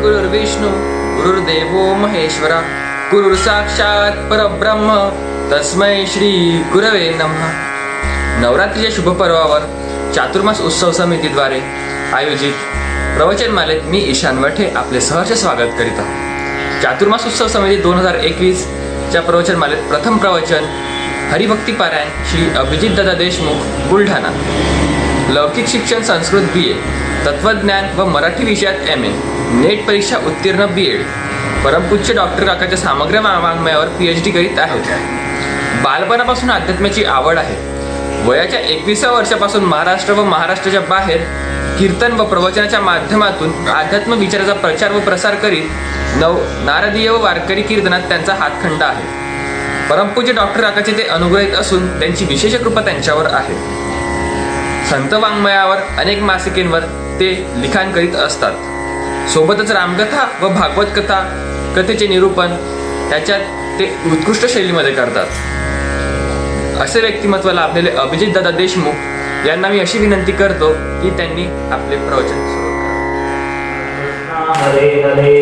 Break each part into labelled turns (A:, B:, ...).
A: गुरुर्विष्णू गुरुर्देवो महेश्वरा गुरुर् साक्षात परब्रह्म तस्मै श्री गुरवे नमः. नवरात्रीच्या शुभपर्वावर चातुर्मास उत्सव समितीद्वारे आयोजित प्रवचनमालेत मी ईशान वठे आपले सहर्ष स्वागत करीत आहोत. चातुर्मास उत्सव समिती 2021च्या प्रवचनमालेत प्रथम प्रवचन हरिभक्ती पारायण श्री अभिजित दादा देशमुख बुलढाणा. लौकिक शिक्षण संस्कृत BA, तत्वज्ञान व मराठी विषयात MA, नेट परीक्षा उत्तीर्ण BEd, परमपूज्य डॉक्टर काकाच्या सामग्री वाङ्मयावर PhD करीत आहेत. बालपणापासून अध्यात्माची आवड आहे. वयाच्या 21व्या वर्षापासून महाराष्ट्र व महाराष्ट्राच्या बाहेर कीर्तन व प्रवचनाच्या माध्यमातून अध्यात्म विचाराचा प्रचार व प्रसार करीत नारदीय व वारकरी कीर्तनात त्यांचा हातखंडा आहे. परमपूज्य डॉक्टर काकाचे ते अनुग्रहित असून त्यांची विशेष कृपा त्यांच्यावर आहे. संत वाङ्मयावर अनेक मासिकेंवर ते लिखाण करीत असतात. सोबतच रामकथा व भागवत कथेचे निरूपण त्याच्यात ते उत्कृष्ट शैलीमध्ये करतात. असे व्यक्तिमत्व लाभलेले अभिजित दादा देशमुख यांना मी अशी विनंती करतो की त्यांनी आपले प्रवचन सुरू करावे.
B: हरे हरे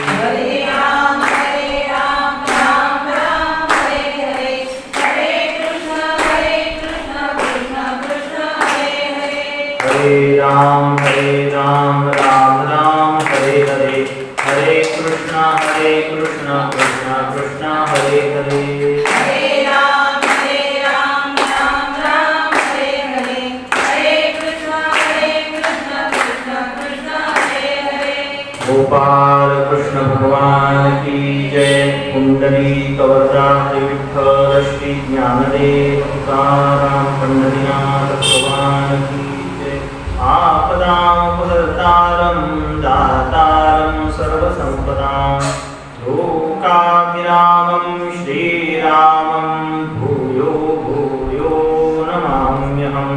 C: हरे राम राम राम हरे हरे हरे कृष्ण कृष्ण कृष्ण हरे हरे.
B: हरे राम राम राम हरे हरे हरे कृष्ण कृष्ण कृष्ण हरे हरे.
C: हरे राम राम हरे हरे हरे कृष्ण कृष्ण कृष्ण हरे हरे.
B: गोपाल कृष्ण भगवान की जय. कुंडली कवरदा विठ्ठल श्री ज्ञानदेव तुकाराम पंढरीनाथ भगवान की जय. आपदामपहर्तारं दातारं सर्वसंपदां लोकाभिरामं श्रीरामं भूयो भूयो नमाम्यहम्.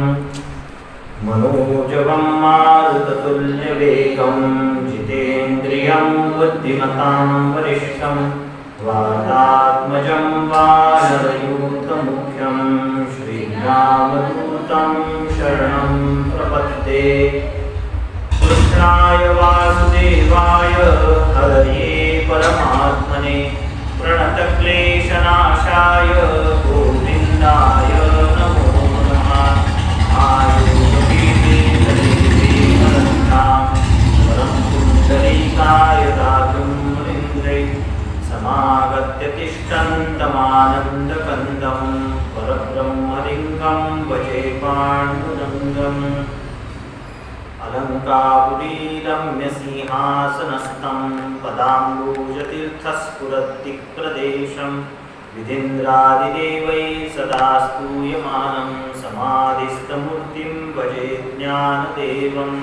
B: मनोजवं मारुततुल्यवेगं जितेन्द्रियं बुद्धिमतां वरिष्ठं वातात्मजं वानरयूथमुख्यं श्रीरामदूतं शरणं प्रपद्ये. कृष्णाय वासुदेवाय हरये परमात्मने प्रणतक्लेशनाशाय गोविन्दाय नमो नमः. परं दातुं मुनीन्द्रे समागत्य तिष्ठन्तमानन्दकन्दं परब्रह्मलिङ्गं भजे पाण्डुरङ्गम्. अलङ्कापुरीरम्यसिंहासनस्थं पदाम्बुजतीर्थस्फुरद्दिक्प्रदेशं विधीन्द्रादिदेवैः सदा स्तूयमानं समाधिस्थमूर्तिं भजे ज्ञानदेवम्.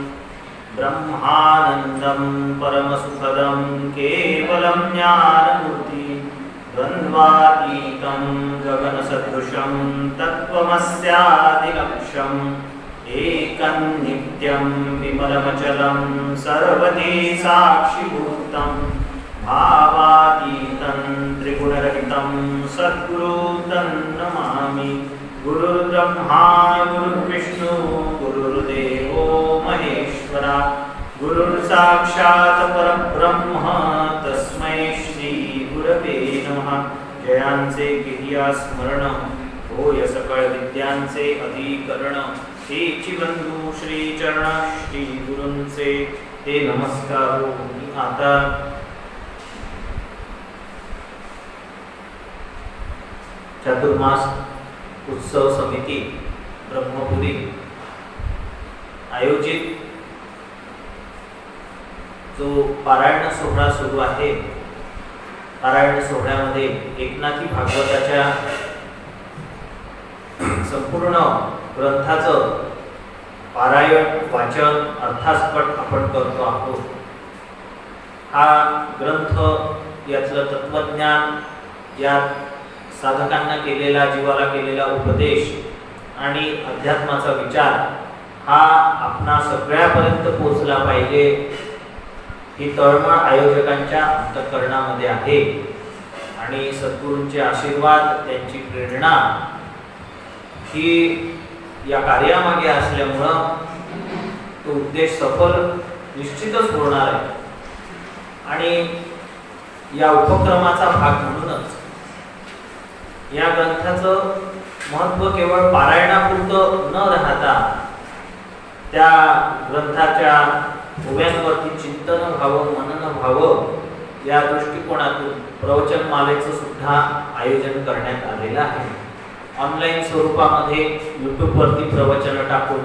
B: ब्रह्मानन्दं परमसुखदं केवलं ज्ञानमूर्ति द्वन्द्वातीतं गगनसदृशं तत्त्वमस्यादिलक्ष्यम्. एकं नित्यं विमलमचलं सर्वधी साक्षिभूतं भावातीतं त्रिगुणरहितं सद्गुरुं नमामि. गुरुर्ब्रह्मा गुरुर्विष्णु गुरुर्देवो महेश्वरा गुरुर्साक्षात् परब्रह्म तस्मै श्री गुरवे नमः. जयांचे कितिया स्मरण होय सकळ विद्यांचे अधिकरण. हेची बंधू श्री चरण श्री गुरूंचे ते नमस्कार. आता चातुर्मास उत्सव समिती ब्रह्मपुरी आयोजित जो पारायण सोहळा सुरू आहे, पारायण सोहळ्यामध्ये एकनाथी भागवताच्या संपूर्ण ग्रंथाचं पारायण वाचन अर्थास्पट आपण करतो आहोत. हा ग्रंथ यातलं तत्वज्ञान, यात साधकांना केलेला जीवाला केलेला उपदेश आणि अध्यात्माचा विचार हा आपणा सगळ्यापर्यंत पोहोचला पाहिजे ही तळमळ आयोजकांच्या अंतःकरणामध्ये आहे. आणि सद्गुरूंचे आशीर्वाद, त्यांची प्रेरणा ही या कार्यामागे असल्यामुळं तो उद्देश सफल निश्चितच होणार आहे. आणि या उपक्रमाचा भाग म्हणूनच या ग्रंथाचं महत्त्व केवळ पारायणापुरतं न राहता त्या ग्रंथाच्या ओव्यांवरती चिंतन व्हावं, मनन व्हावं या दृष्टिकोनातून प्रवचनमालेचं सुद्धा आयोजन करण्यात आलेलं आहे. ऑनलाईन स्वरूपामध्ये यूट्यूबवरती प्रवचन टाकून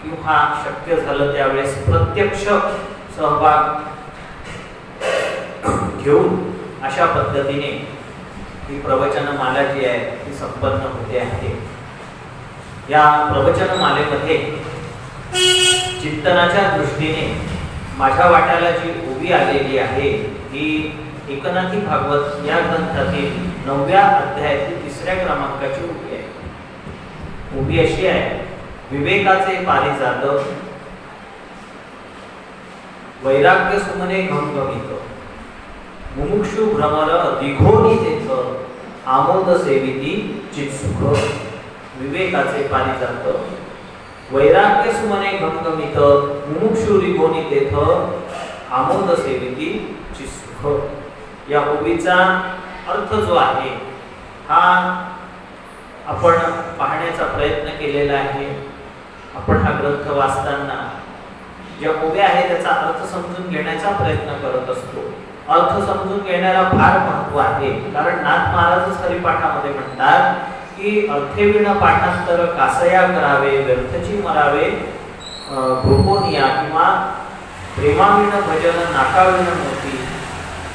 B: किंवा शक्य झालं त्यावेळेस प्रत्यक्ष सहभाग घेऊन अशा पद्धतीने ही प्रवचनमाला जी आहे ती संपन्न होते आहे. या प्रवचनमालेमध्ये चिंतनाच्या दृष्टीने माझ्या वाट्याला जी ओवी आलेली आहे ही एकनाथी भागवत या ग्रंथातील 9व्या अध्यायातील 3ऱ्या क्रमांकाची ओवी आहे. ओवी अशी आहे, विवेकाचे पारिजात वैराग्य सुमने घमघमित मुमुक्षु भ्रमर दिघोनी तेथ आमोद सेविती चित्सुख. विवेकाचे पारिजात वैराग्य सुमने घमघमित मुमुक्षु दिघोनी तेथ आमोद सेविती चित्सुख. या ओवीचा अर्थ जो आहे हा आपण पाहण्याचा प्रयत्न केलेला आहे. आपण हा ग्रंथ वाचताना ज्या ओव्या आहेत त्याचा अर्थ समजून घेण्याचा प्रयत्न करत असतो. अर्थ समजून घेण्याला फार महत्त्व आहे, कारण नाथ महाराजच हरिपाठामध्ये म्हणतात की अर्थेविण पाठांतर कासया करावे, व्यर्थची मरावे गोपोनिया, किंवा प्रेमाविण भजन नाकाविण मोती,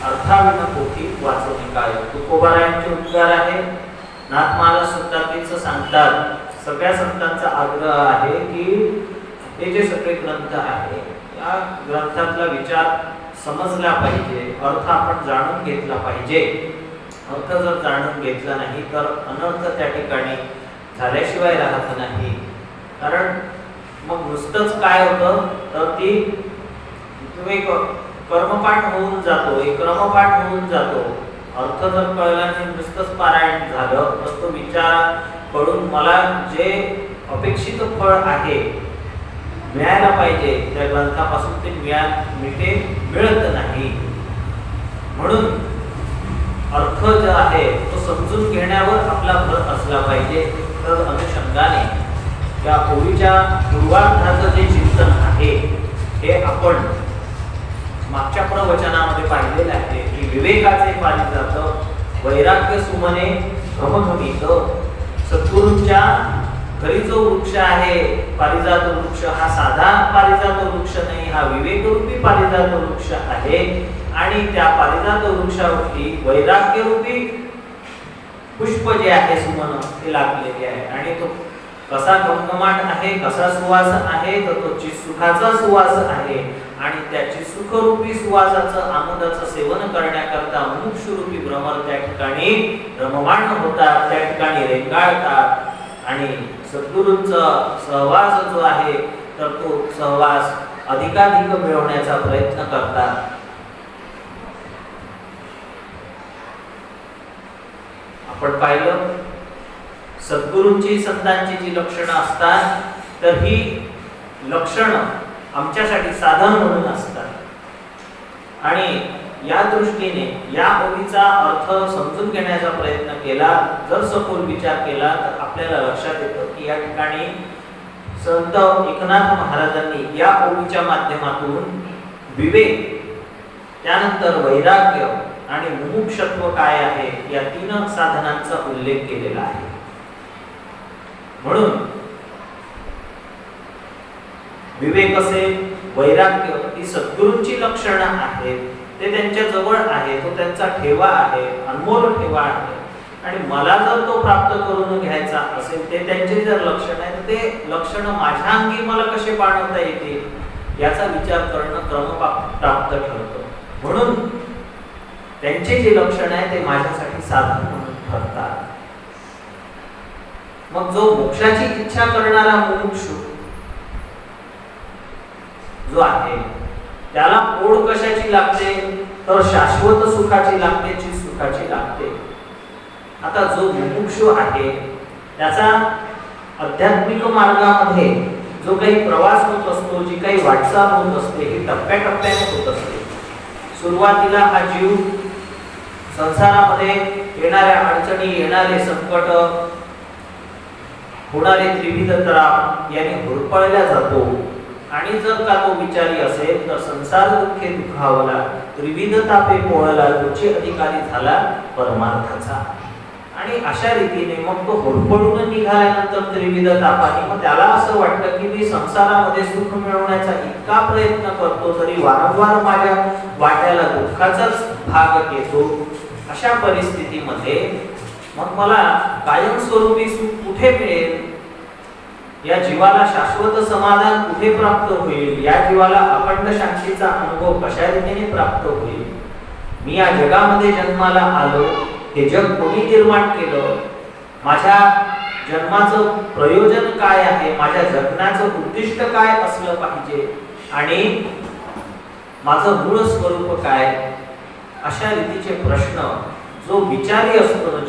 B: अर्थाविण पोथी वाचवणे काय. तुकोबारायांचे उद्गार आहे. नाथ महाराज सुद्धा तेच सांगतात. सगळ्या संतांचा आग्रह आहे की हे जे सगळे ग्रंथ आहे या ग्रंथातला विचार समजला पाहिजे, अर्थ आपण जाणून घेतला पाहिजे. अर्थ जर जाणून घेतला नाही तर अनर्थ त्या ठिकाणी झाल्याशिवाय राहत नाही. कारण मग नुसतंच काय होतं तर ती तुम्ही कर्मपाठ होऊन जातो, एक क्रमपाठ होऊन जातो. अर्थ जर कळला नाही, नुसतंच पारायण झालं तर तो विचार कळून मला जे अपेक्षित फळ आहे मिळायला पाहिजे त्या ग्रंथापासून ते मिळत नाही. म्हणून अर्थ जो आहे तो समजून घेण्यावर आपला भर असला पाहिजे. तर अनुषंगाने या ओवीच्या पूर्वार्धाचं जे चिंतन आहे हे आपण मागच्या प्रवचनामध्ये पाहिलेलं आहे की विवेकाचे पारिजात वैराग्य सुमने घमघमित. सद्गुरूंच्या घरी जो वृक्ष आहे पारिजात वृक्ष हा साधा पारिजात वृक्ष नाही, हा विवेकरूपी पारिजात वृक्ष आहे. आणि त्या पारिजात वृक्षावरती वैराग्यरूपी पुष्प जे आहे सुमन ते लागलेले आहे. आणि तो कसा घमघमाट आहे, कसा सुवास आहे, तर तो चित्सुखाचा सुवास आहे. आणि त्या चित्सुखरूपी सुवासाचं आनंदाचं सेवन करण्याकरता मुमुक्षुरूपी भ्रमर त्या ठिकाणी रममाण होतात, त्या ठिकाणी रेंगाळतात. आणि सद्गुरूंचा सहवास जो आहे तर तो सहवास अधिकाधिक मिळवण्याचा प्रयत्न करतात. आपण पाहिलं सद्गुरूंची संतांची जी लक्षणं असतात तर ही लक्षणं आमच्यासाठी साधन म्हणून असतात. आणि या दृष्टीने या ओवीचा अर्थ समजून घेण्याचा प्रयत्न केला, जर सखोल विचार केला तर आपल्याला लक्षात येतं की या ठिकाणी संत एकनाथ महाराजांनी या ओवीच्या माध्यमातून विवेक, त्यानंतर वैराग्य आणि मुमुक्षत्व काय आहे या 3 साधनांचा उल्लेख केलेला आहे. म्हणून विवेक असेल, वैराग्य ही सद्गुरूंची लक्षणं आहेत, ते त्यांच्या जवळ आहे, तो त्यांचा ठेवा आहे, अनमोल ठेवा आहे. आणि मला जर तो प्राप्त करून घ्यायचा असेल, ते त्यांचे जर लक्षण आहे तर ते लक्षण माझ्या अंगी मला कसे पाळवता येतील याचा विचार करणं क्रमप्राप्त ठरतं. म्हणून त्यांचे जे लक्षण आहे ते माझ्यासाठी साधन म्हणून ठरतात. मग जो मोक्षाची इच्छा करणारा मुमुक्षु जो आहे त्याला ओढ कशाची लागते तर शाश्वत सुखाची लागते, चित्सुखाची लागते. आता जो मुमुक्षु आहे त्याचा आध्यात्मिक मार्गामध्ये जो काही प्रवास होत असतो, जी काही वाटचाल होत असते ही टप्प्याटप्प्याने होत असते. सुरुवातीला हा जीव संसारामध्ये येणाऱ्या अडचणी, येणारे संकट, होणारे त्रिविध त्रास याने होरपळला जातो. आणि जर का तो विचारी असेल तर संसार दुःखे दुखावला, त्रिविध तापे पोळला, तुझे अधिकारी झाला परमार्थाचा. आणि अशा रीतीने मग तो होरपळून निघाल्यानंतर त्रिविध तापाने मग त्याला असं वाटतं की मी संसारामध्ये सुख मिळवण्याचा इतका प्रयत्न करतो तरी वारंवार माझ्या वाट्याला दुःखाचाच भाग येतो. अशा परिस्थितीमध्ये मग मला कायमस्वरूपी सुख कुठे मिळेल, या जीवाला शाश्वत समाधान कुठे प्राप्त होईल, या जीवाला अखंड शांतीचा अनुभव कशा रीतीने प्राप्त होईल. मी या जगामध्ये जन्माला आलो, हे जग कोणी निर्माण केलं, माझ्या जन्माचं प्रयोजन काय आहे, माझ्या जगण्याचं उद्दिष्ट काय असलं पाहिजे आणि माझं मूळ स्वरूप काय, अशा रीतीचे प्रश्न जो विचारी असतो,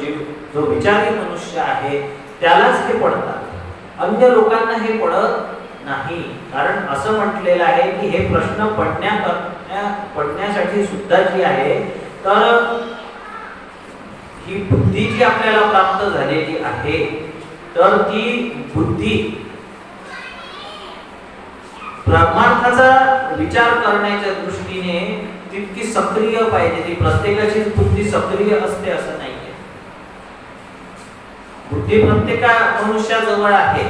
B: जो विचारी मनुष्य आहे त्यालाच हे पडतात. अन्य लोकांना हे पडत नाही. कारण असं म्हटलेलं आहे की हे प्रश्न पडण्यासाठी सुद्धा जी आहे तर ही बुद्धी जी आपल्याला प्राप्त झालेली आहे तर ती बुद्धी परमार्थाचा विचार करण्याच्या दृष्टीने तितकी सक्रिय पाहिजे. ती प्रत्येकाची बुद्धी सक्रिय असते असं नाहीये. बुद्धी प्रत्येका मनुष्याजवळ आहे,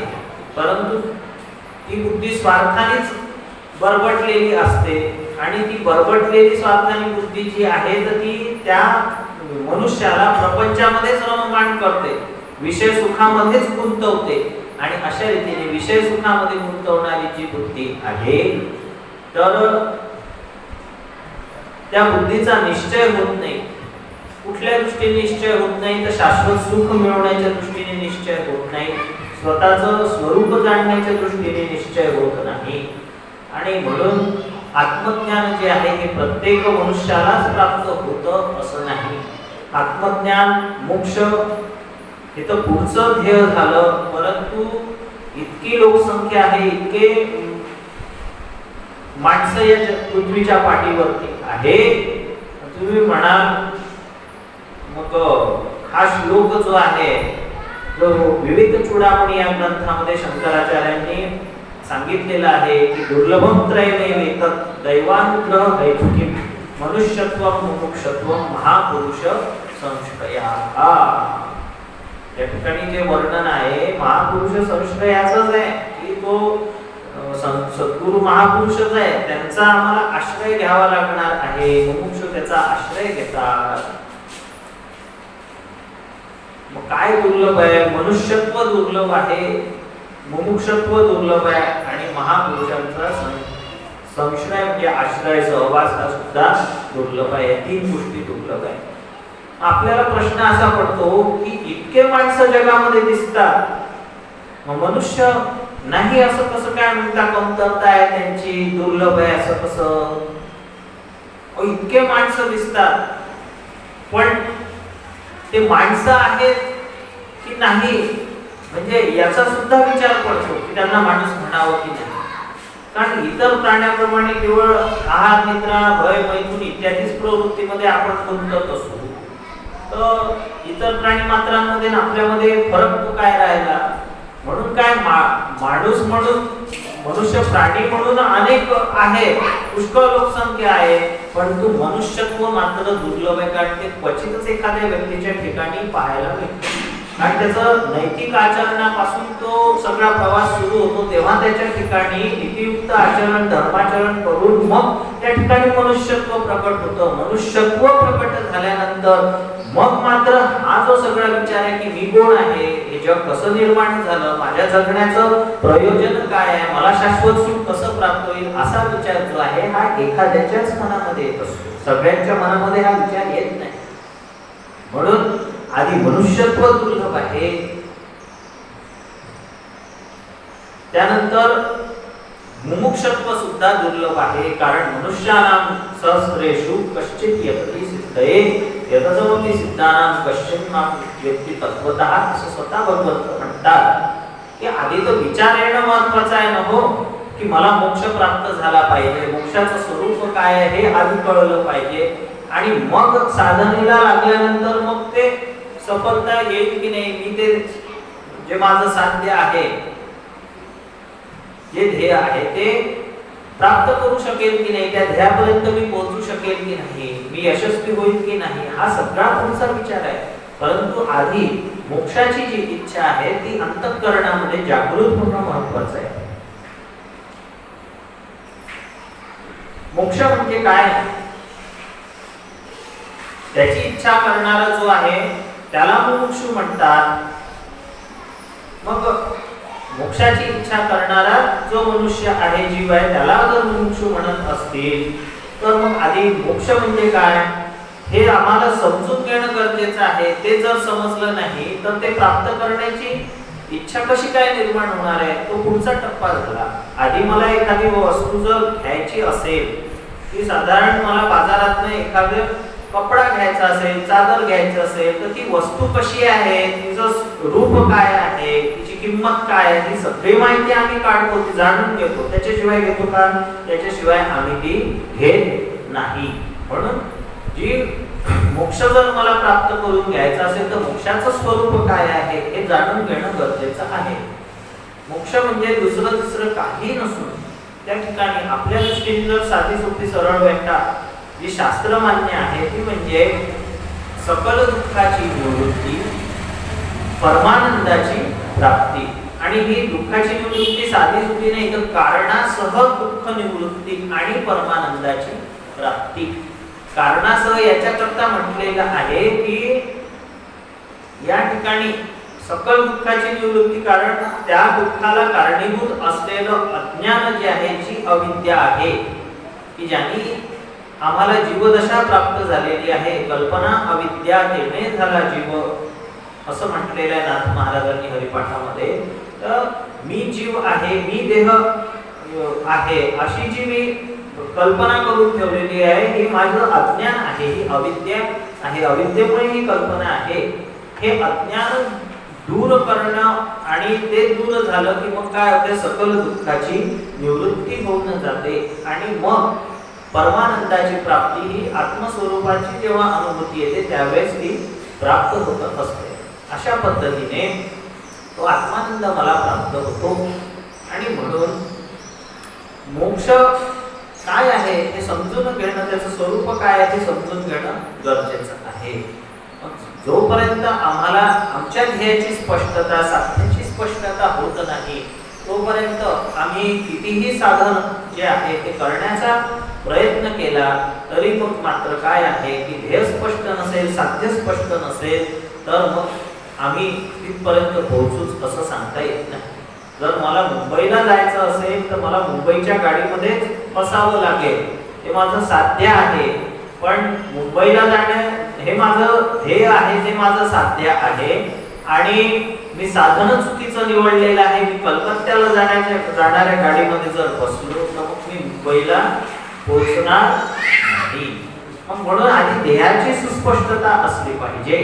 B: परंतु ती बुद्धी स्वार्थानेच बरबटलेली असते. आणि ती बरबटलेली स्वार्थाने बुद्धी जी आहे तर ती त्या मनुष्याला प्रपंचामध्येच रममाण करते, विषय सुखामध्येच गुंतवते. आणि अशा रीतीने विषय सुखामध्ये गुंतवणारी जी बुद्धी आहे तर त्या बुद्धीचा निश्चय होत नाही. कुठल्या दृष्टीने निश्चय होत नाही तर शाश्वत सुख मिळवण्याच्या दृष्टीने निश्चय होत नाही, स्वतःचं स्वरूप जाणण्याच्या दृष्टीने निश्चय होत नाही. आणि म्हणून आत्मज्ञान जे आहे हे प्रत्येक मनुष्यालाच प्राप्त होतं असं नाही. आत्मज्ञान मोक्ष हे तर पुढचं ध्येय झालं, परंतु इतकी लोकसंख्या आहे, इतके माणसं या पृथ्वीच्या पाठीवरती आहे. तुम्ही म्हणाल मग हा श्लोक जो आहे जो विवेक चूडामणी या ग्रंथामध्ये शंकराचार्यांनी सांगितलेला आहे की दुर्लभम त्रयमेवेतत् दैवानुग्रह हैतुकीम मनुष्यत्वम मुमुक्षत्वम महापुरुष संश्रयाः. या ठिकाणी जे वर्णन आहे महापुरुष संश्रयाचंच आहे की तो सद्गुरु महापुरुषच आहे, त्यांचा आम्हाला आश्रय घ्यावा लागणार आहे. मुमुक्षु त्याचा आश्रय घेतात. मग काय दुर्लभ आहे? मनुष्यत्व दुर्लभ आहे, मुमुक्षत्व दुर्लभ आहे आणि महापुरुषांचा संश्रय म्हणजे आश्रय सहवास हा सुद्धा दुर्लभ आहे. तीन गोष्टी दुर्लभ आहे. आपल्याला प्रश्न असा पडतो की इतके माणसं जगामध्ये दिसतात, मग मनुष्य नाही असं कसं काय म्हणता? कमतरता आहे त्यांची, दुर्लभ आहे असं कसं? इतके माणसं दिसतात पण ते माणसं आहेत की नाही म्हणजे याचा सुद्धा विचार पडतो की त्यांना माणूस म्हणावं की नाही. कारण इतर प्राण्याप्रमाणे केवळ आहार, निद्रा, भय, मैथुन इत्यादीच प्रवृत्तीमध्ये आपण गुंतत असतो. तर इतर प्राणी मात्रांमध्ये आपल्यामध्ये फरक काय राहिला? म्हणून काय माणूस म्हणून मनुष्य प्राणी म्हणून अनेक आहे, पुष्कळ लोकसंख्या आहे, परंतु मनुष्यत्व मात्र दुर्लभ आहे. कारण ते क्वचितच एखाद्या व्यक्तीच्या ठिकाणी पाहायला मिळते. कारण त्याचं नैतिक आचरणापासून तो सगळा प्रवास सुरू होतो तेव्हा त्याच्या ठिकाणी नीतियुक्त आचरण, धर्माचरण करून मग त्या ठिकाणी मनुष्यत्व प्रकट होतं. मनुष्यत्व प्रकट झाल्यानंतर मग मात्र हा जो सगळा विचार आहे की मी कोण आहे, हे जग कसं निर्माण झालं, माझ्या जगण्याचं प्रयोजन काय आहे, मला शाश्वत सुख कसं प्राप्त होईल, असा विचार जो आहे हा एखाद्याच्याच मनामध्ये येत असतो. सगळ्यांच्या मनामध्ये हा विचार येत नाही. म्हणून आधी मनुष्यत्व दुर्लभ आहे, त्यानंतर मुमुक्षत्व सुद्धा दुर्लभ आहे. कारण मनुष्यानां सहस्रेषु कश्चित् यतति सिद्धये यतसमपि सिद्धानां कश्चित् मां वेत्ति तत्त्वतः. असं स्वतः भगवंत म्हणतात की आधी तो विचार येणं महत्वाचं आहे ना हो, की मला मोक्ष प्राप्त झाला पाहिजे, मोक्षाचं स्वरूप काय आहे हे आधी कळलं पाहिजे आणि मग साधनेला लागल्यानंतर मग ते सफलता येईल की नाही, मी ते जे माझं साध्य आहे, जे ध्येय आहे ते प्राप्त करू शकेल की नाही, त्या ध्येयापर्यंत मी पोहोचू शकेल की नाही, मी यशस्वी होईल की नाही, हा सगळा पुढचा विचार आहे. परंतु आधी मोक्षाची जी इच्छा आहे ती अंतःकरणामध्ये जागृत होणं महत्वाचं आहे. मोक्ष म्हणजे काय, त्याची इच्छा करणारा जो आहे त्याला मुमुक्षु म्हणतात. मग मोक्षाची इच्छा करणारा जो मनुष्य आहे, जीव आहे, त्याला जर मुमुक्षु म्हणत असतील तर मग आधी मोक्ष म्हणजे काय हे आम्हाला समजून घेणं गरजेचं आहे. ते जर समजलं नाही तर ते प्राप्त करण्याची इच्छा कशी काय निर्माण होणार आहे, तो पुढचा टप्पा झाला. आधी मला एखादी वस्तू जर घ्यायची असेल, की साधारण मला बाजारातनं एखादं कपडा घ्यायचा असेल, चादर घ्यायची असेल, तर ती वस्तू कशी आहे, तिचं रूप काय आहे, तिची किंमत काय आहे, ही सगळी माहिती आम्ही काढतो, ती जाणून घेतो. त्याच्याशिवाय घेतो का? त्याच्याशिवाय आम्ही ती घेत नाही. म्हणून जी मोक्ष जर मला प्राप्त करून घ्यायचा असेल तर मोक्षाचं स्वरूप काय आहे हे जाणून घेणं गरजेचं आहे. मोक्ष म्हणजे दुसरं तिसरं काही नसून त्या ठिकाणी आपल्या दृष्टीने जर साधी सोपी सरळ व्याख्या जी शास्त्र मान्य आहे ती म्हणजे सकल दुःखाची निवृत्ती, परमानंदाची प्राप्ती. आणि ही दुःखाची निवृत्ती साधी सोपी नाही, तर कारणासह दुःख निवृत्ती आणि परमानंदाची प्राप्ती. कारणासह याच्याकरता म्हटलेलं आहे की या ठिकाणी सकल दुःखाची निवृत्ती, कारण त्या दुःखाला कारणीभूत असलेलं अज्ञान जे आहे, जी अविद्या आहे, की ज्याने आम्हाला जीवदशा प्राप्त झालेली आहे, कल्पना अविद्या तेने झाला जीव, असं म्हटलेलं आहे नाथ महाराजांनी हरिपाठामध्ये. तर मी जीव आहे, मी देह आहे, अशी जी मी कल्पना करून ठेवलेली आहे, ही माझं अज्ञान आहे, ही अविद्या आहे, अविद्येमुळे ही कल्पना आहे. हे अज्ञान दूर करणं, आणि ते दूर झालं की मग काय होते, सकल दुःखाची निवृत्ती होऊन जाते आणि मग परमानंदाची प्राप्ती ही आत्मस्वरूपाची जेव्हा अनुभूती येते त्यावेळेस ती प्राप्त होत असते. अशा पद्धतीने तो आत्मानंद मला प्राप्त होतो. आणि म्हणून मोक्ष काय आहे हे समजून घेणं, त्याचं स्वरूप काय आहे हे समजून घेणं गरजेचं आहे. जोपर्यंत आम्हाला आमच्या ध्येयाची स्पष्टता, साध्याची स्पष्टता होत नाही, तोपर्यंत आम्ही कितीही साधन जे आहे ते करण्याचा प्रयत्न केला तरी मग मात्र काय आहे की ध्येय स्पष्ट नसेल, साध्य स्पष्ट नसेल, तर मग आम्ही तिथपर्यंत पोहोचूच असं सांगता येत नाही. जर मला मुंबईला जायचं असेल तर मला मुंबईच्या गाडीमध्येच बसावं लागेल, हे माझं साध्य आहे. पण मुंबईला जाणे हे माझं ध्येय आहे, ते माझं साध्य आहे, आणि मी साधन चुकीचं निवडलेलं आहे. मी कलकत्त्याला जाणाऱ्या गाडीमध्ये जर बसलो तर मग मी मुंबईला पोहोचणार नाही. मग म्हणून आधी ध्येयाची सुस्पष्टता असली पाहिजे.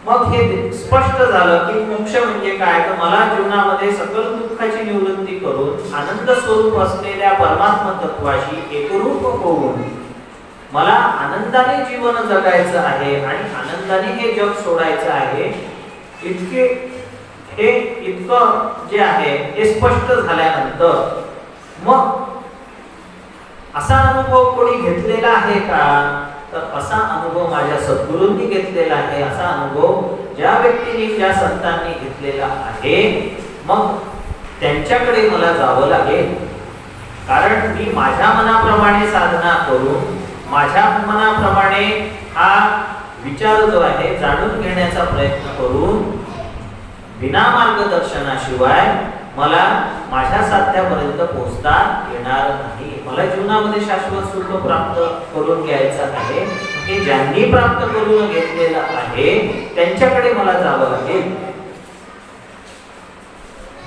B: मग हे स्पष्ट झालं की मोक्ष म्हणजे काय, तर मला जीवनामध्ये सकल दुःखाची निवृत्ती करून आनंद स्वरूप असलेल्या परमात्म तत्वाशी एकरूप होऊन मला आनंदाने जीवन जगायचं आहे आणि आनंदाने हे जग सोडायचं आहे. इतकं जे आहे हे स्पष्ट झाल्यानंतर मग असा अनुभव कोणी घेतलेला आहे का, तर असा अनुभव माझ्या सद्गुरूंनी घेतलेला आहे. असा अनुभव ज्या व्यक्तीने, ज्या संतांनी घेतलेला आहे, मग त्यांच्याकडे मला जावं लागेल. कारण मी माझ्या मनाप्रमाणे साधना करून, माझ्या मनाप्रमाणे हा विचार जो आहे जाणून घेण्याचा प्रयत्न करून, बिना मार्गदर्शनाशिवाय मला माझ्या साध्यापर्यंत पोहोचता येणार नाही. मला जीवनामध्ये शाश्वत सुख प्राप्त करून घ्यायचं आहे. हे ज्यांनी प्राप्त करून घेतलेलं आहे त्यांच्याकडे मला जावं लागेल.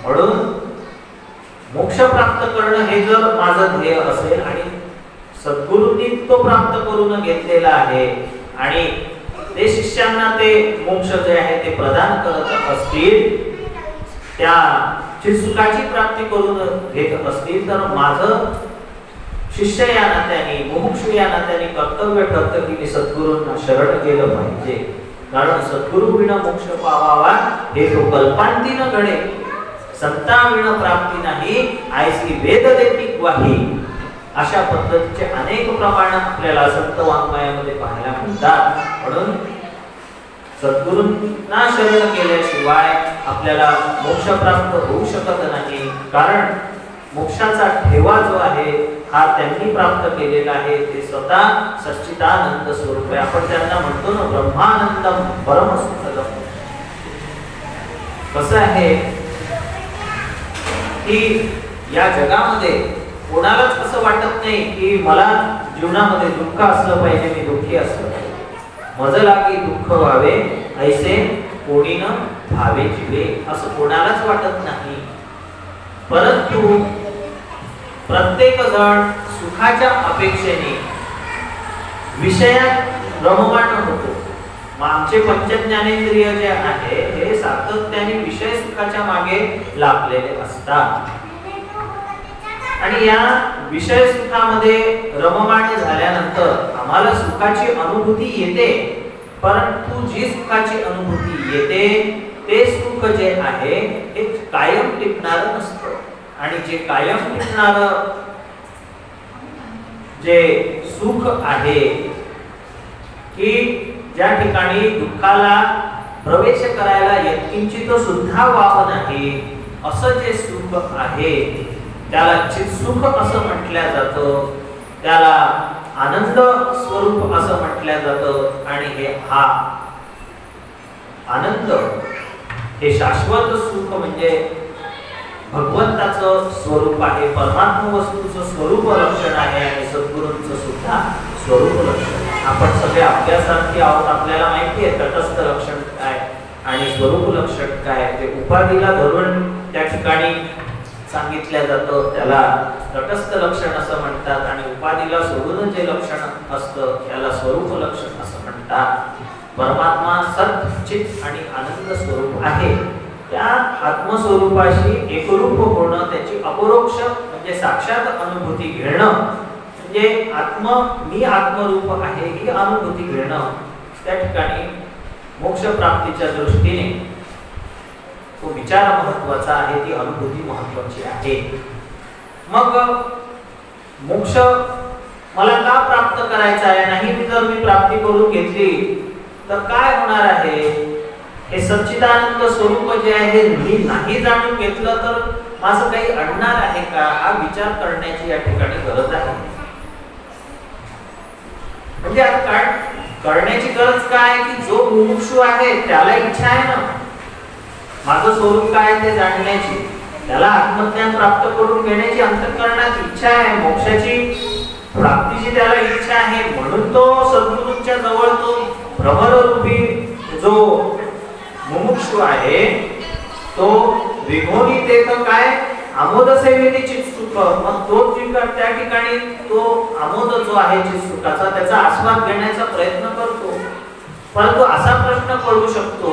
B: म्हणून मोक्ष प्राप्त करणं हे जर माझं ध्येय असेल आणि सद्गुरूंनी तो प्राप्त करून घेतलेला आहे आणि ते शिष्यांना ते मोक्ष जे आहे ते प्रदान करत असतील, त्या चित्सुखाची प्राप्ती करून घेत असतील तर माझं शिष्य या नात्याने, मुमुक्षु या नात्याने कर्तव्य ठरतं की मी सद्गुरूंना शरण गेलं पाहिजे. कारण सद्गुरु विना मोक्ष पावावा हे तो कल्पांती न घडे, संता विना प्राप्ती नाही ऐसी वेद देती ग्वाही. अशा पद्धतीचे अनेक प्रमाण आपल्याला संत वाङ्मयामध्ये पाहायला मिळतात. म्हणून सद्गुरूंना शरण केल्याशिवाय आपल्याला मोक्ष प्राप्त होऊ शकत नाही. कारण मोक्षाचा ठेवा जो आहे हा त्यांनी प्राप्त केलेला आहे. ते स्वतः सच्चिदानंद स्वरूप आहे. आपण त्यांना म्हणतो ना ब्रह्मानंदम परमसुखदम. कसं आहे की या जगामध्ये कोणालाच असं वाटत नाही की मला जीवनामध्ये दुःख असलं पाहिजे, मी दुःखी असलं पाहिजे. मज लागी दुःख व्हावे ऐसे कोणी न भावे जीवे, असं कोणालाच वाटत नाही. परंतु प्रत्येक जण सुखाच्या अपेक्षेने विषयात रममाण होतो. मग आमचे पंचज्ञानेंद्रिय जे आहे हे सातत्याने विषय सुखाच्या मागे लागलेले असतात. आणि या विषय सुखामध्ये रममाण झाल्यानंतर आम्हाला सुखाची अनुभूती येते. परंतु जी सुखाची अनुभूती येते ते सुख जे आहे हे कायम टिकणार नसतं. आणि जे कायम टिकणार जे सुख आहे की ज्या ठिकाणी दुःखाला प्रवेश करायला यत्किंचित सुद्धा वाव नाही, असं जे सुख आहे त्याला चित्सुख असं म्हटलं जातं. त्याला आनंद स्वरूप असं म्हटलं जातं. आणि हे हा आनंद हे शाश्वत सुख म्हणजे भगवंताचं स्वरूप आहे, परमात्मा वस्तूचं स्वरूप लक्षण आहे आणि सद्गुरूंचं सुद्धा स्वरूप लक्षण आहे. आपण सगळे अभ्यासार्थी आहोत, आपल्याला माहिती आहे तटस्थ लक्षण काय आणि स्वरूप लक्षण काय. ते उपाधीला धरून त्या ठिकाणी सांगितलं जातं त्याला तटस्थ लक्षण असं म्हणतात. आणि उपाधीला सोडून जे लक्षण असतं त्याला स्वरूप लक्षण असं म्हणतात. परमात्मा सत चित आणि आनंद स्वरूप आहे. त्या आत्मस्वरूपाशी एकरूप होणं, त्याची अपरोक्ष म्हणजे साक्षात अनुभूती घेणं म्हणजे मी आत्मरूप आहे ही अनुभूती घेणं, त्या ठिकाणी मोक्ष प्राप्तीच्या दृष्टीने तो विचार महत्वाचा आहे, ती अनुभूती महत्वाची आहे. मग मोक्ष मला का प्राप्त करायचा आहे, नाही जर मी प्राप्ती करून घेतली तर काय होणार आहे, हे सच्चिदानंद स्वरूप जे आहे मी नाही जाणून घेतलं तर माझं काही अडणार आहे का, हा विचार करण्याची या ठिकाणी गरज आहे. म्हणजे आता काय करण्याची गरज काय की जो मुमुक्षु आहे त्याला इच्छा आहे ना माझं स्वरूप काय ते जाणण्याची, त्याला आत्मज्ञान प्राप्त करून घेण्याची अंतःकरणाची इच्छा आहे, मोक्षाची प्राप्तीची त्याला इच्छा आहे. म्हणून तो सद्गुरूंच्या जवळ तो भ्रमररूपी जो मुमुक्षु आहे तो विघोनी ते काय आमोद सेवेने चित्सुख. मग तो त्या ठिकाणी तो आमोद जो आहे चित्सुखाचा त्याचा आस्वाद घेण्याचा प्रयत्न करतो. परंतु असा प्रश्न पडू शकतो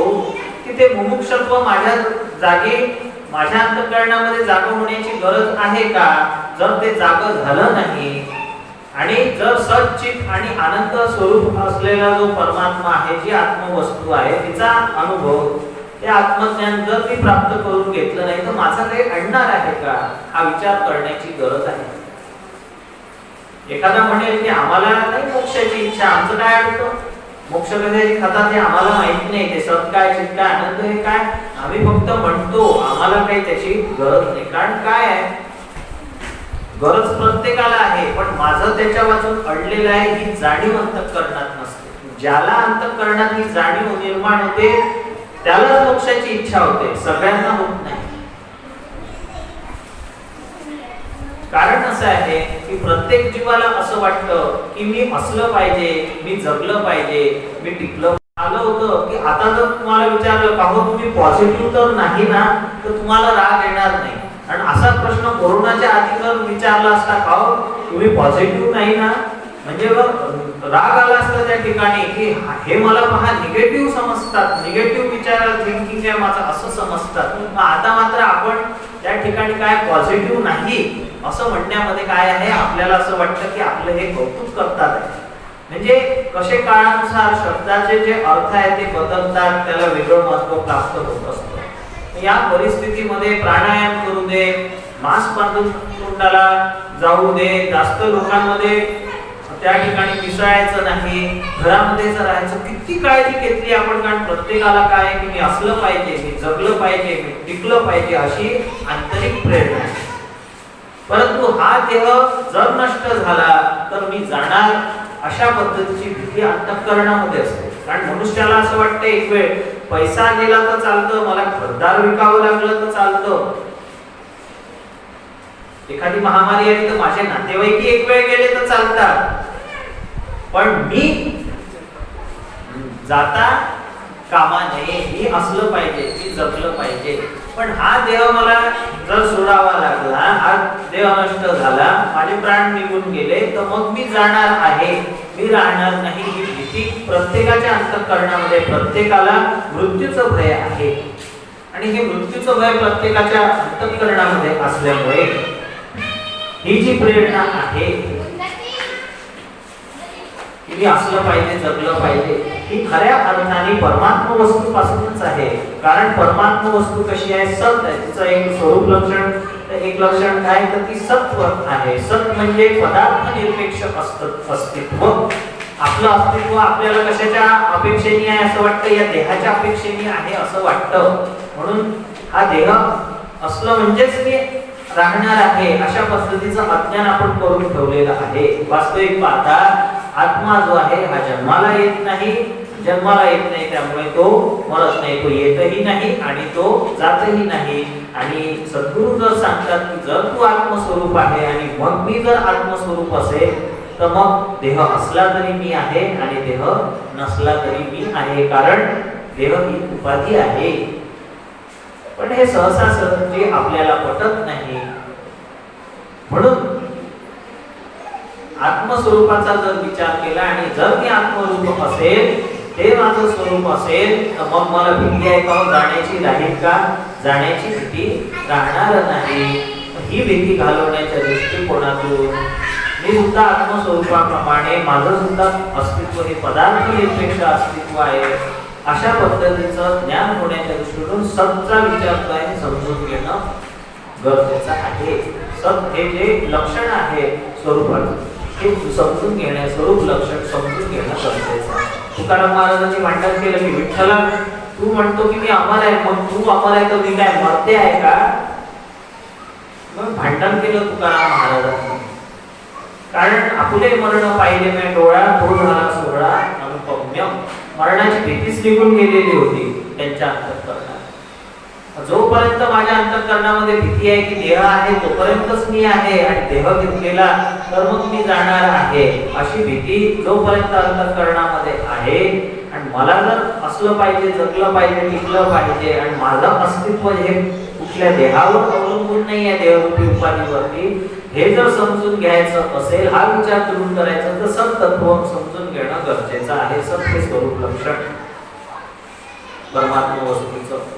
B: की ते मुमुक्षत्व माझ्या जागी माझ्या अंतःकरणामध्ये जाग होण्याची गरज आहे का. जर ते जाग झालं नाही आणि जर सच्चित आणि आनंद स्वरूप असलेला जो परमात्मा आहे, जी आत्मवस्तू आहे तिचा अनुभव, ते आत्मज्ञान जर मी प्राप्त करून घेतलं नाही तर माझा काही अडणार आहे का, हा विचार करण्याची गरज आहे. एखादा म्हणेल की आम्हाला नाही मोक्षाची इच्छा, आमचं काय अडतं, मोक्ष कधी खातात हे आम्हाला माहित नाही, ते सत काय चित काय आनंद हे काय, आम्ही फक्त म्हणतो, आम्हाला काही त्याची गरज नाही. कारण काय आहे, गरज प्रत्येकाला आहे, पण माझं त्याच्या वाचून अडलेलं आहे ही जाणीव अंतःकरणात नसते. ज्याला अंतःकरणात ही जाणीव निर्माण होते त्यालाच मोक्षाची इच्छा होते, सगळ्यांना होत नाही. कारण असं आहे की प्रत्येक जीवाला असं वाटतं की मी असलं पाहिजे, मी जगलं पाहिजे, मी टिकलं. आलं होतं की आता जर तुम्हाला विचारलं का हो तुम्ही पॉझिटिव्ह तर नाही ना, तर तुम्हाला राग येणार नाही. आणि असा प्रश्न कोरोनाच्या आधी जर विचारला असता का हो तुम्ही पॉझिटिव्ह नाही ना, म्हणजे राग आला असता त्या ठिकाणी की हे मला पहा निगेटिव्ह समजतात, निगेटिव्ह विचार थिंकिंग आहे माझं असं समजतात. आता मात्र आपण त्या ठिकाणी काय पॉझिटिव्ह नाही असं म्हणण्यामध्ये काय आहे, आपल्याला असं वाटतं की आपलं हे कौतुक करतात आहे. म्हणजे कसे काळानुसार शब्दाचे जे अर्थ आहे ते बदलतात, त्याला वेगळं महत्व प्राप्त होत असतं. या परिस्थितीमध्ये प्राणायाम करू दे, मास्क बांधून तोंडाला जाऊ दे, जास्त लोकांमध्ये त्या ठिकाणी मिसळायचं नाही, घरामध्येच राहायचं, किती काळजी घेतली आपण. कारण प्रत्येकाला काय की मी असलं पाहिजे, मी जगलं पाहिजे, मी टिकलं पाहिजे अशी आंतरिक प्रेरणा आहे. परंतु हा देह जर नष्ट झाला तर मी जाणार अशा पद्धतीची भीती अंतःकरणामध्ये असते. कारण मनुष्याला असं वाटतं एक वेळ पैसा गेला तर चालतं, मला घरदार विकावं लागलं तर चालतं, एखादी महामारी आली तर माझे नातेवाईक एक वेळ गेले तर चालतात, पण मी जाता कामा नये, मी असलं पाहिजे, मी जगलं पाहिजे. पण हा देह मला जर सोडावा लागला, हा देह नष्ट झाला, माझे प्राण निघून गेले तर मग मी जाणार आहे, मी राहणार नाही. ही भीती प्रत्येकाच्या अंतःकरणामध्ये, प्रत्येकाला मृत्यूचं भय आहे. आणि हे मृत्यूचं भय प्रत्येकाच्या अंतःकरणामध्ये असल्यामुळे ही जी प्रेरणा आहे की मी असलं पाहिजे, जगलं पाहिजे, ही खऱ्या अर्थाने परमात्मा वस्तूपासूनच आहे. कारण परमात्मा वस्तू कशी आहे, सत आहे. तिचं एक स्वरूप लक्षण, एक लक्षण काय तर ती सत्व आहे. सत म्हणजे पदार्थ निरपेक्ष अस्तित्व. आपलं अस्तित्व आपल्याला कशाच्या अपेक्षेने आहे असं वाटतं, या देहाच्या अपेक्षेने आहे असं वाटतं. म्हणून हा देह असलं म्हणजेच मी राहणार आहे अशा पद्धतीचं अज्ञान आपण करून ठेवलेलं आहे. वास्तविक पाहता आत्मा जो आहे हा जन्माला येत नाही, त्यामुळे तो मरत नाही, तो येतही नाही आणि तो जातही नाही. आणि सद्गुरु जर सांगतात की जर तू आत्मस्वरूप आहे आणि मग मी जर आत्मस्वरूप असेल तर मग देह असला तरी मी आहे आणि देह नसला तरी मी आहे. कारण देह ही उपाधी आहे. पण हे सहसा सहजी आपल्याला पटत नाही. म्हणून आत्मस्वरूपाचा जर विचार केला आणि जर मी आत्मरूप असेल, ते माझं स्वरूप असेल, तर मग मला भीती आहे का जाण्याची, राहील का जाण्याची भीती राहणार नाही. ही भीती घालवण्याच्या दृष्टिकोनातून मी सुद्धा आत्मस्वरूपाप्रमाणे माझं सुद्धा अस्तित्व हे पदार्थ निरपेक्ष अस्तित्व आहे अशा पद्धतीचं ज्ञान होण्याच्या दृष्टीतून सतचा विचार काय समजून घेणं गरजेचं आहे. सत हे जे लक्षण आहे स्वरूपाचं हे समजून घेणं, स्वरूप लक्षण समजून घेणं गरजेचं आहे. तुकाराम महाराजांनी भांडण केलं की विठ्ठला तू म्हणतो की मी अमर आहे, मग तू अमर आहे तर मी काय मरते आहे का? मग भांडण केलं तुकाराम महाराजांनी. कारण आपुले मरण पाहिले मी डोळा, तो झाला सोहळा अनुपम्यम. मरणाची भीतीच निघून गेलेली होती त्यांच्या अंतःकरणात. जोपर्यंत माझ्या अंतःकरणामध्ये भीती आहे की देह आहे तोपर्यंतच मी आहे आणि देह घेतलेला तर मग मी जाणार आहे अशी भीती जोपर्यंत अंतःकरणामध्ये आहे आणि मला जर असलं पाहिजे, जगलं पाहिजे, टिकलं पाहिजे आणि माझं अस्तित्व हे कुठल्या देहावर अवलंबून नाही आहे, देहरूपी उपाधीवरती, हे जर समजून घ्यायचं असेल, हा विचार करून करायचा तर सत तत्व समजून घेणं गरजेचं आहे. सत हे स्वरूप लक्षण परमात्मा वस्तूचं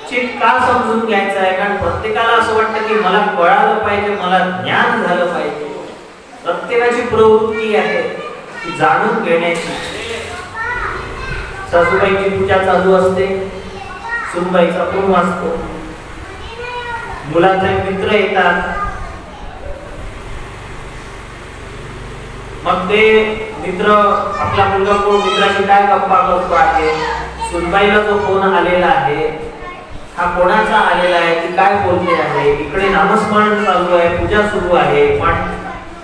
B: चित का समजून घ्यायचं आहे? कारण प्रत्येकाला असं वाटतं की मला कळालं पाहिजे, मला ज्ञान झालं पाहिजे. प्रत्येकाची प्रवृत्ती आहे की जाणून घेण्याची. सासूबाईची पूजा चालू असते, सुनबाईचा फोन वाजतो, मुलांचे मित्र येतात, मग ते मित्र आपला मुलगा कोण मित्राशी काय गप्पा करतो आहे, सुनबाईला जो फोन आलेला आहे हा कोणाचा आलेला आहे, ती काय बोलते आहे, इकडे नामस्मरण चालू आहे, पूजा सुरू आहे. पण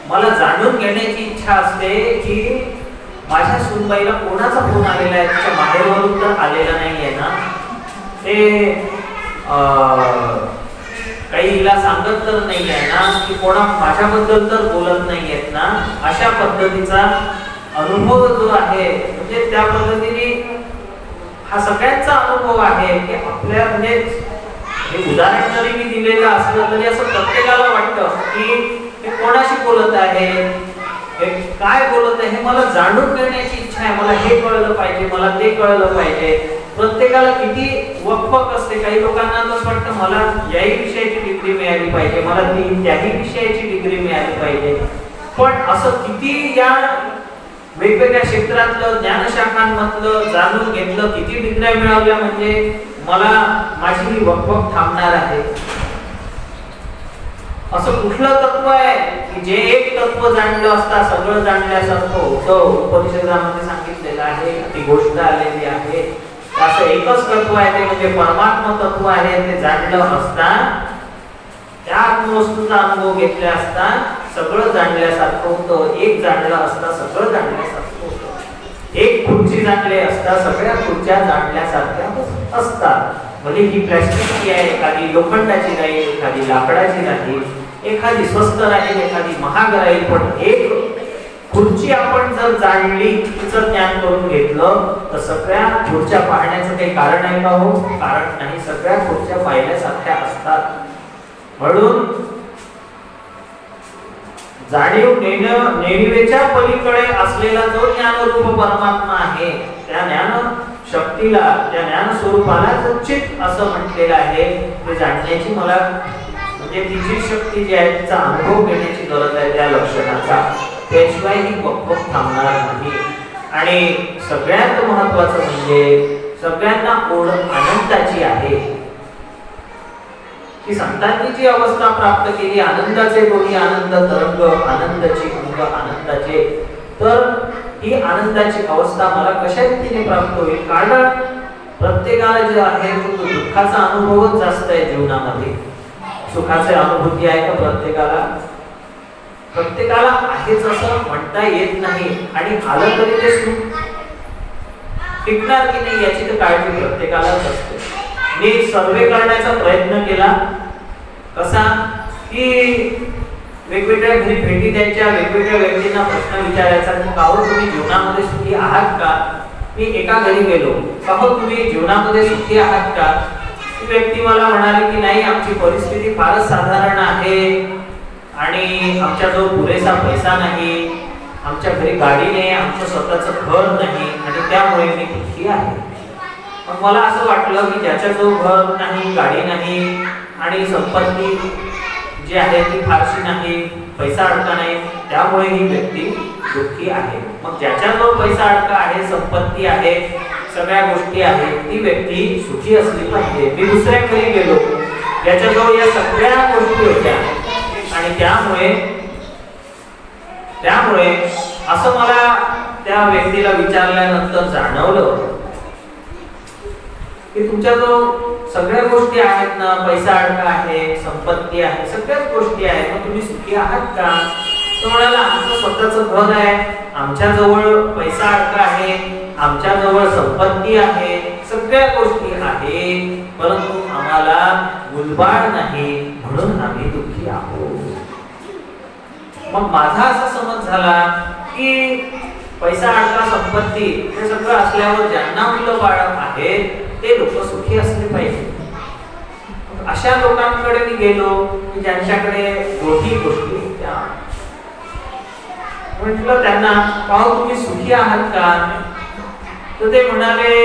B: मला जाणून घेण्याची इच्छा असते की माझ्या सुनबाईला कोणाचा फोन आलेला आहे, तिच्या माहेरवरून तर आलेला नाहीये ना, ते काही हिला सांगत तर नाही आहे ना, की कोणा माझ्याबद्दल तर बोलत नाही आहेत ना. अशा पद्धतीचा अनुभव जो आहे म्हणजे त्या पद्धतीने हा सगळ्यांचा अनुभव आहे की आपल्या म्हणजे हे उदाहरण जरी मी दिलेलं असलं तरी असं प्रत्येकाला वाटतं की हे कोणाशी बोलत आहे, हे काय बोलत आहे, हे मला जाणून घेण्याची इच्छा आहे, मला हे कळलं पाहिजे, मला ते कळलं पाहिजे. प्रत्येकाला किती वकवक असते. काही लोकांना असं वाटतं मला याही विषयाची डिग्री मिळाली पाहिजे, मला त्याही विषयाची डिग्री मिळाली पाहिजे. पण असं किती या वेगवेगळ्या क्षेत्रातलं ज्ञानशाखांमधलं जाणून घेतलं, किती डिग्र्या मिळवल्या म्हणजे मला माझी ही वकवक थांबणार आहे. असं कुठलं तत्व आहे की जे एक तत्व जाणलं असता सगळं जाणल्यासारखं होतं? उपनिषदामध्ये सांगितलेलं आहे, ती गोष्ट आलेली आहे. असं एकच तत्व आहे ते म्हणजे परमात्मा तत्व आहे. ते जाणलं असता, त्या आत्मवस्तूचा अनुभव घेतला असता सगळं जाणल्यासारखं होतं. एक जाणलं असता सगळं जाणल्यासारखं होतं. एक खुर्ची जाणली असता सगळ्या खुर्च्या जाणल्यासारख्या असतात. भले ही प्लॅस्टिकची आहे, एखादी लोखंडाची राहील, एखादी लाकडाची राहील, एखादी स्वस्त राहील, एखादी महाग राहील, पण एक खुर्ची आपण जर जाणली, तिचं ज्ञान करून घेतलं तर सगळ्या खुर्च्या पाहण्याचं काही कारण आहे का? हो, कारण नाही. सगळ्या खुर्च्या पाहिल्यासारख्या असतात. म्हणून जाणीव नेणिवेच्या पलीकडे असलेला जो ज्ञानरूप परमात्मा आहे, त्या ज्ञान शक्तीला, त्या ज्ञान स्वरूपाला चित असं म्हटलेलं आहे. ते जाणण्याची मला म्हणजे तिची शक्ती जी आहे तिचा अनुभव घेण्याची गरज आहे त्या लक्षणाचा. त्याशिवाय ही वकवक थांबणार नाही. आणि सगळ्यात महत्वाचं म्हणजे सगळ्यांना ओढ आनंदाची आहे. की संतांनी जी अवस्था प्राप्त केली, आनंदाचे दोन्ही आनंद तरंग, आनंदाची अंग आनंदाचे, तर ही आनंदाची अवस्था मला कशा रीतीने प्राप्त होईल? कारण प्रत्येकाला जे आहे तो दुःखाचा अनुभवच जास्त आहे जीवनामध्ये. सुखाची अनुभूती आहे का प्रत्येकाला? प्रत्येकाला आहेच असं म्हणता येत नाही. आणि आलं तरी ते सुख टिकणार की नाही याची तर काळजी प्रत्येकालाच असते. मी सर्वे करण्याचा प्रयत्न केला. कसा की वेगवेगळ्या घरी भेटी द्यायच्या, वेगवेगळ्या व्यक्तींना प्रश्न विचारायचा की का हो तुम्ही जीवनामध्ये सुखी आहात का? मी एका घरी गेलो, का हो तुम्ही जीवनामध्ये सुखी आहात का? ती व्यक्ती मला म्हणाली की नाही, आमची परिस्थिती फारच साधारण आहे आणि आमच्याजवळ पुरेसा पैसा नाही, आमच्या घरी गाडी नाही, आमचं स्वतःचं घर नाही आणि त्यामुळे मी दुःखी आहे. मग मला असं वाटलं की ज्याच्याजवळ घर नाही, गाडी नाही आणि संपत्ती जी आहे ती फारशी नाही, पैसा अडका नाही, त्यामुळे ही व्यक्ती दुःखी आहे. मग ज्याच्याजवळ पैसा अडका आहे, संपत्ती आहे, सगळ्या गोष्टी आहेत, ती व्यक्ती सुखी असली पाहिजे. मी दुसऱ्या घरी गेलो, ज्याच्याजवळ या सगळ्या गोष्टी होत्या आणि त्यामुळे असं मला त्या व्यक्तीला विचारल्यानंतर जाणवलं की तुमच्याजवळ सगळ्या गोष्टी आहेत ना, पैसा अडका आहे, संपत्ती आहे, सगळ्याच गोष्टी आहेत, मग तुम्ही सुखी आहात का? तो म्हणाला आमचं स्वतःचं घर आहे, आमच्याजवळ पैसा अडका आहे, आमच्याजवळ संपत्ती आहे, सगळ्या गोष्टी आहेत, परंतु आम्हाला मुलबाळ नाही म्हणून आम्ही दुःखी आहोत. मग माझा असा समज झाला की पैसा अडका, संपत्ती हे सगळं असल्यावर ज्यांना मुलं बाळ आहेत ते लोक सुखी असले पाहिजे. अशा लोकांकडे मी गेलो की ज्यांच्याकडे दोन्ही गोष्टी होत्या. म्हटलं त्यांना, पाहू तुम्ही सुखी आहात का? तर ते म्हणाले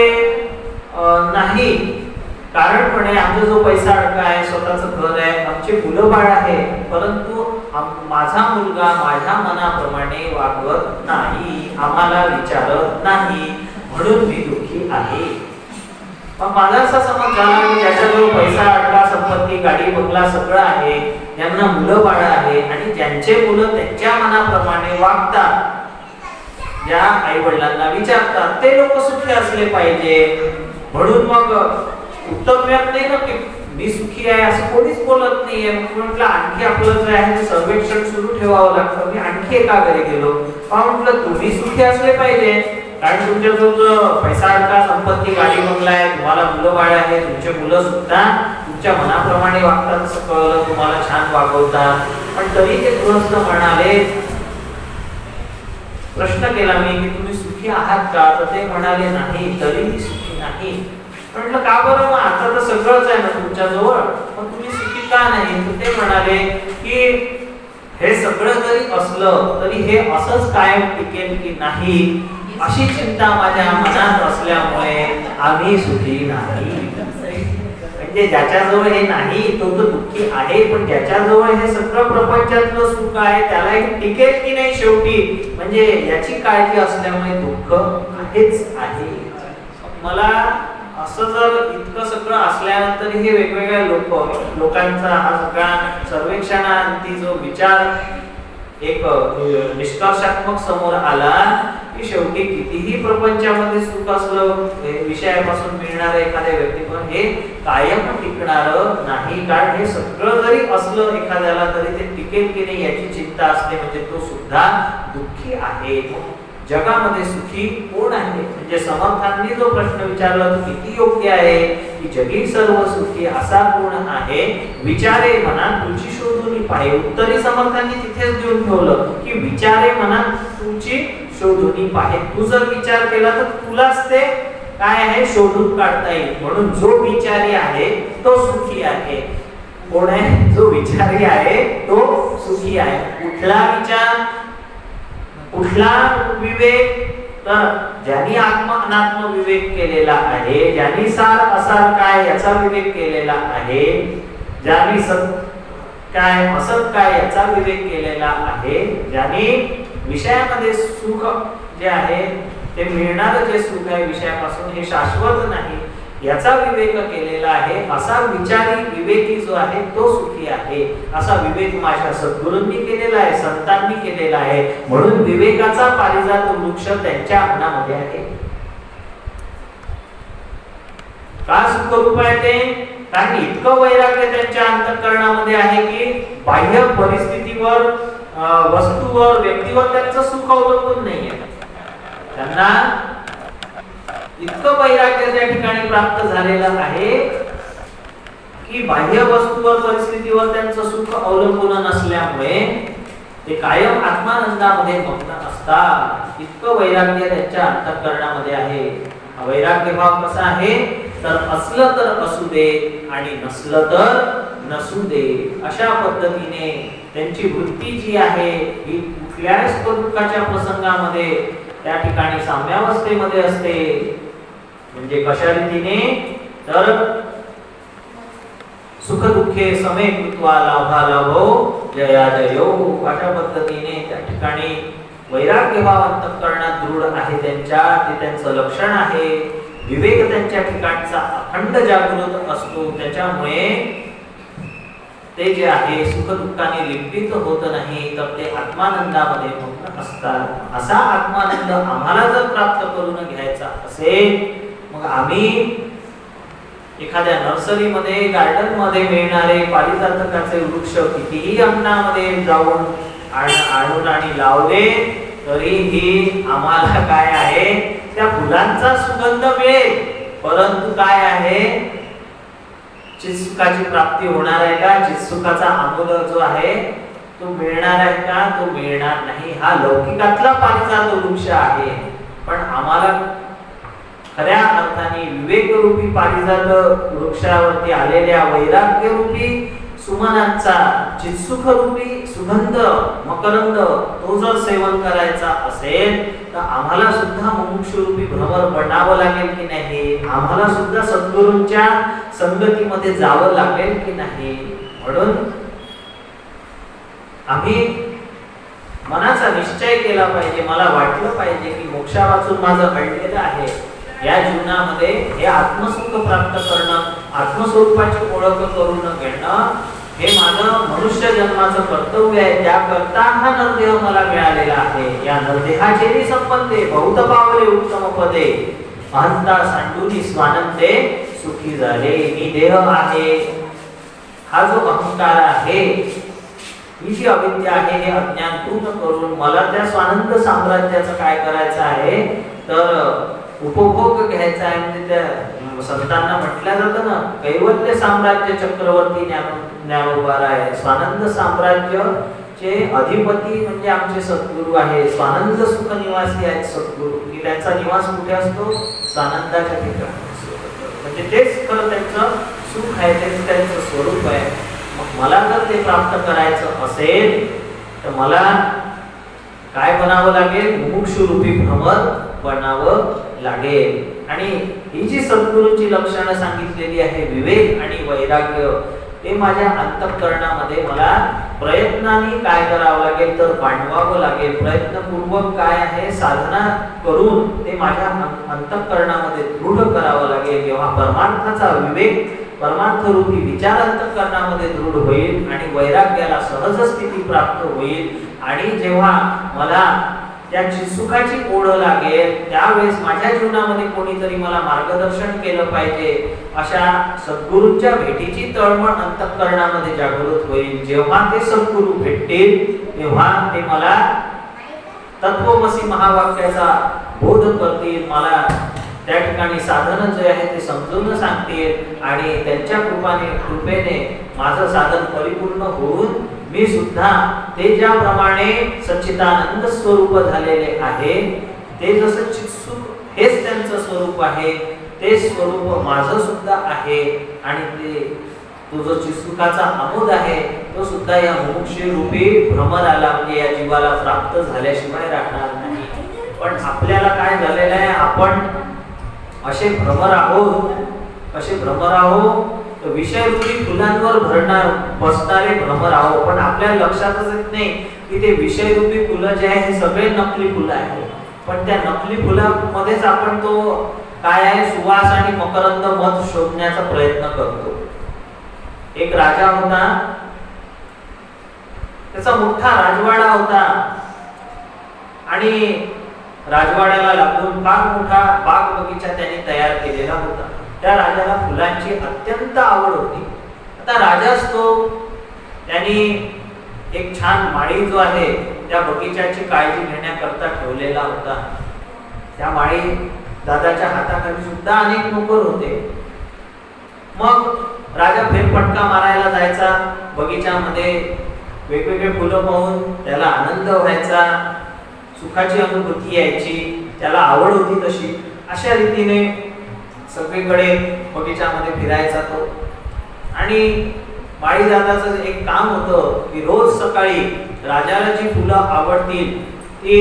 B: नाही, कारण म्हणे आमचा जो पैसा अडका आहे, स्वतःचं घर आहे, आमचे मुलं बाळ आहे, परंतु माझा मुलगा माझ्या मनाप्रमाणे वागवत नाही, आम्हाला विचारत नाही, म्हणून मी दुःखी आहे. मग माझा असा समज झाला की ज्याच्याजवळ पैसा अडका, संपत्ती, गाडी, बंगला सगळं आहे, ज्यांना मुलं बाळ आहे आणि ज्यांचे मुलं त्यांच्या मनाप्रमाणे वागतात, ज्या आई वडिलांना विचारतात, ते लोक सुखी असले पाहिजे. म्हणून मग उत्तर मिळत नाही ना की मी सुखी आहे असं कोणीच बोलत नाहीये. म्हटलं आणखी आपलं जे आहे सर्वेक्षण सुरू ठेवावं लागतं. मी आणखी एका घरी गेलो, म्हटलं तुम्ही सुखी असले पाहिजे, कारण तुमच्याजवळ पैसा अडका, संपत्ती, गाडी, बंगला आहे, तुम्हाला मुलं बाळ आहे, तुमचे मुलं सुद्धा तुमच्या मनाप्रमाणे वागतात असं कळलं, तुम्हाला छान वागवतात. पण तरी ते गृहस्थ म्हणाले, प्रश्न केला मी की तुम्ही सुखी आहात का? तर ते म्हणाले नाही, तरी मी सुखी नाही. म्हटलं का बरं? मग आता तर सगळंच आहे ना तुमच्याजवळ, मग तुम्ही सुखी का नाही? तर ते म्हणाले की हे सगळं जरी असलं तरी हे असंच कायम टिकेल की नाही अशी चिंता माझ्या मनात असल्यामुळे आम्ही सुखी नाही. म्हणजे ज्याच्याजवळ हे नाही तो तर दुःखी आहे, पण ज्याच्याजवळ हे सगळं प्रपंचातलं सुख आहे त्याला हे टिकेल की नाही शेवटी, म्हणजे याची काळजी असल्यामुळे दुःख आहेच आहे. मला असं जर इतकं सगळं असल्यानंतर हे वेगवेगळ्या लोकांचा हा सगळा सर्वेक्षणांती जो विचार एक निष्कर्षात्मक समोर आला की शेवटी कितीही प्रपंचामध्ये सुख असलं विषयापासून मिळणारं एखाद्या व्यक्ती पण हे कायम टिकणारं नाही, कारण हे सगळं जरी असलं एखाद्याला तरी ते टिकेल की नाही याची चिंता असते, म्हणजे तो सुद्धा दुःखी आहे. जगामध्ये सुखी कोण आहे, म्हणजे समर्थांनी जो प्रश्न विचारला तो किती योग्य आहे की जगी सर्व सुखी असा कोण आहे, विचारे मना तुझी शोधून पाहे. उत्तरी समर्थांनी तिथेच देऊन ठेवलं की विचारे मना तुझी शोधून पाहे. तू जर विचार केला तर तुलाच ते काय आहे शोधून काढता येईल, म्हणून जो विचारी आहे तो सुखी आहे. कोण आहे, जो विचारी आहे तो सुखी आहे. कुठला विचार, कुठला विवेक, तर ज्यांनी आत्म अनात्म विवेक केलेला आहे, ज्यांनी सार असार काय याचा विवेक केलेला आहे, ज्यांनी सत काय असत काय याचा विवेक केलेला आहे, ज्यांनी विषयामध्ये सुख जे आहे ते मिळणारं जे सुख आहे विषयापासून हे शाश्वत नाही याचा विवेक केलेला आहे, असा विचारी विवेकी जो आहे तो सुखी आहे. असा विवेक माझ्या सद्गुरूंनी केलेला आहे, संतांनी केलेला आहे, म्हणून विवेकाचा पारिजात वृक्ष त्यांच्या अंगणामध्ये आहे. का सुखरूप आहे ते, कारण इतकं वैराग्य त्यांच्या अंतःकरणामध्ये आहे की बाह्य परिस्थितीवर, वस्तूवर, व्यक्तीवर त्यांचं सुख अवलंबून नाहीये. त्यांना इतकं वैराग्य त्या ठिकाणी प्राप्त झालेलं आहे की बाह्य वस्तूवर, परिस्थितीवर त्यांचं सुख अवलंबून नसल्यामुळे ते कायम आत्मानंदामध्ये मग्न असतात. इतकं वैराग्य त्यांच्या अंतःकरणामध्ये आहे. वैराग्य भाव कसा आहे, तर असलं तर असू दे आणि नसलं तर नसू दे, अशा पद्धतीने त्यांची वृत्ती जी आहे ही कुठल्याच दुःखाच्या प्रसंगामध्ये त्या ठिकाणी साम्यावस्थेमध्ये असते. म्हणजे कशा रीतीने, तर सुख दुःखे समे कृत्वा लाभालाभो जया जयो, अशा पद्धतीने त्या ठिकाणी वैराग्य भाव अंतःकरणात दृढ आहे त्यांच्या, ते त्यांचं लक्षण आहे. विवेक त्यांच्या ठिकाणचा अखंड जागृत असतो, त्याच्यामुळे ते जे आहे सुख दुःखाने लिप्पित होत नाही, तर ते आत्मानंदामध्ये मग्न असतात. असा आत्मानंद आम्हाला जर प्राप्त करून घ्यायचा असेल, मग आम्ही एखाद्या नर्सरीमध्ये, गार्डन मध्ये मिळणारे पारिजातकाचे वृक्ष कितीही अंगणामध्ये जाऊन आणून आणि लावले तरीही आम्हाला काय आहे, त्या फुलांचा सुगंध मिळेल, परंतु काय आहे, चित्सुखाची प्राप्ती होणार आहे का, चित्सुखाचा अमूल्य जो आहे तो मिळणार आहे का, तो मिळणार नाही. हा लौकिकातला पारिजात वृक्ष आहे, पण आम्हाला खऱ्या अर्थाने विवेक रूपी पारिजात वृक्षावरती आलेल्या वैराग्य रूपी सुमनांचा चित्सुख रूपी सुगंध मकरंद तो जर सेवन करायचा असेल तर आम्हाला सुद्धा मुमुक्षु रूपी भ्रमर बनावं लागेल की नाही, आम्हाला सुद्धा सद्गुरूंच्या संगतीमध्ये जावं लागेल की नाही. म्हणून आम्ही मनाचा निश्चय केला पाहिजे. मला वाटलं पाहिजे की मोक्षा वाचून माझं अडलेलं आहे, या जीवनामध्ये हे आत्मसुख प्राप्त करणं, आत्मस्वरूपाची ओळख करून घेणं हे माझं मनुष्य जन्माचं कर्तव्य आहे. त्याकरता हा नरदेह मला मिळालेला आहे. या नरदेहाचे संबंधे बहुत पावले उत्तम पदे, अहंता सांडूनी स्वानंदे सुखी झाले. मी देह आहे, हा जो अहंकार आहे, ही जी अविद्या आहे, हे अज्ञान दूर करून मला त्या स्वानंद साम्राज्याचं काय करायचं आहे, तर उपभोग घ्यायचा आहे. म्हणजे त्या संतांना म्हटलं जातं ना, कैवल्य साम्राज्य चक्रवर्ती ज्ञानोबा आहे. स्वानंद साम्राज्यचे अधिपती म्हणजे आमचे सद्गुरू आहे. स्वानंद सुख निवासी आहेत सद्गुरू, की त्यांचा निवास कुठे असतो, स्वानंदाच्या ठिकाणी. म्हणजे तेच खरं त्यांचं सुख आहे, तेच त्यांचं स्वरूप आहे. मग मला जर ते प्राप्त करायचं असेल तर मला काय बनावं लागेल, मुमुक्षु रूपी भ्रमर बनावं लागेल. आणि ही जी सद्गुरूंची लक्षणं सांगितलेली आहे, विवेक आणि वैराग्य, ते माझ्या अंतःकरणामध्ये मला प्रयत्नाने काय करावं लागेल तर बांधवावं लागेल. प्रयत्नपूर्वक काय आहे साधना करून ते माझ्या अंतःकरणामध्ये दृढ करावं लागेल. जेव्हा परमार्थाचा विवेक, परमार्थ रूपी विचार अंतःकरणामध्ये दृढ होईल आणि वैराग्याला सहज स्थिती प्राप्त होईल, आणि जेव्हा मला त्या चित्सुखाची ओढ लागेल त्यावेळेस माझ्या जीवनामध्ये कोणीतरी मला मार्गदर्शन केलं पाहिजे, अशा सद्गुरूंच्या भेटीची तळमळ अंतःकरणामध्ये जागृत होईल. जेव्हा ते सद्गुरू भेटतील तेव्हा ते मला तत्वमसी महावाक्याचा बोध करतील, मला त्या ठिकाणी साधन जे आहे ते समजून सांगतील, आणि त्यांच्या कृपेने माझं साधन परिपूर्ण होऊन मी सुद्धा ते ज्याप्रमाणे सच्चिदानंद स्वरूप झालेले आहे, ते जसं चित्सुख हेच त्यांचं स्वरूप आहे, ते स्वरूप माझं सुद्धा आहे, आणि ते तो जो चित्सुखाचा आमोद आहे तो सुद्धा या मुमुक्षु रूपी भ्रमराला, म्हणजे या जीवाला प्राप्त झाल्याशिवाय राहणार नाही. पण आपल्याला काय झालेलं आहे, आपण असे भ्रमर आहोत, विषय रूपी फुलांवर बसणारे भ्रमर आहोत. पण आपल्या लक्षातच येत नाही की ते विषय रूपी फुलं जे आहे हे सगळे नकली फुलं आहेत. पण त्या नकली फुलामध्येच आपण तो काय आहे सुवास आणि मकरंद मध शोधण्याचा प्रयत्न करतो. एक राजा होता, त्याचा मोठा राजवाडा होता, आणि राजवाड्याला लागून फार मोठा बाग बगीचा त्यांनी तयार केलेला होता. त्या राजाला फुलांची अत्यंत आवड होती. आता राजा असतो, त्यांनी एक छान माळी जो आहे त्या बगीच्याची काळजी घेण्याकरता ठेवलेला होता. त्या माळी दादाच्या हाताखाली सुद्धा अनेक नोकर होते. मग राजा फेरफटका मारायला जायचा बगीच्यामध्ये, वेगवेगळे फुलं पाहून त्याला आनंद व्हायचा, सुखाची अनुभूती यायची, त्याला आवड होती तशी. अशा रीतीने सगळीकडे बगीच्यामध्ये फिरायचा तो. आणि माळी दादाचं एक काम होतं की रोज सकाळी राजाला जी फुलं आवडतील ती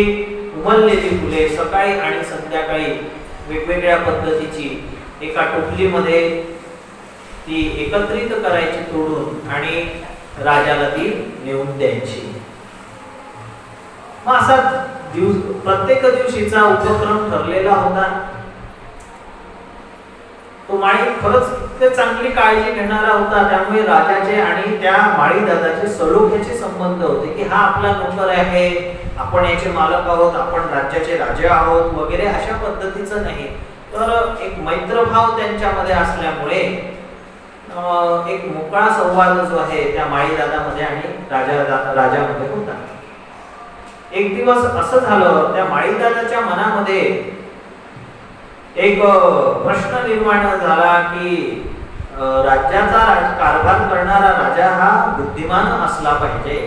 B: उमललेली फुले सकाळी आणि संध्याकाळी वेगवेगळ्या पद्धतीची एका टोपलीमध्ये ती एकत्रित करायची तोडून, आणि राजाला ती नेऊन द्यायची. मग असा प्रत्येक दिवशीचा उपक्रम ठरलेला होता. तो माळी खरंच इतके चांगली काळजी घेणारा होता, त्यामुळे राजाचे आणि त्या माळी दादाचे सलोख्याचे संबंध होते की हा आपला नोकर आहे, आपण याचे मालक आहोत, आपण राज्याचे राजा आहोत वगैरे अशा पद्धतीचं नाही. तर एक मैत्रभाव त्यांच्यामध्ये असल्यामुळे एक मोकळा संवाद जो आहे त्या माळी दादामध्ये आणि राजामध्ये होता. एक दिवस असं झालं, त्या माळी दादाच्या मनामध्ये एक प्रश्न निर्माण झाला की राज्याचा कारभार करणारा राजा हा बुद्धिमान असला पाहिजे.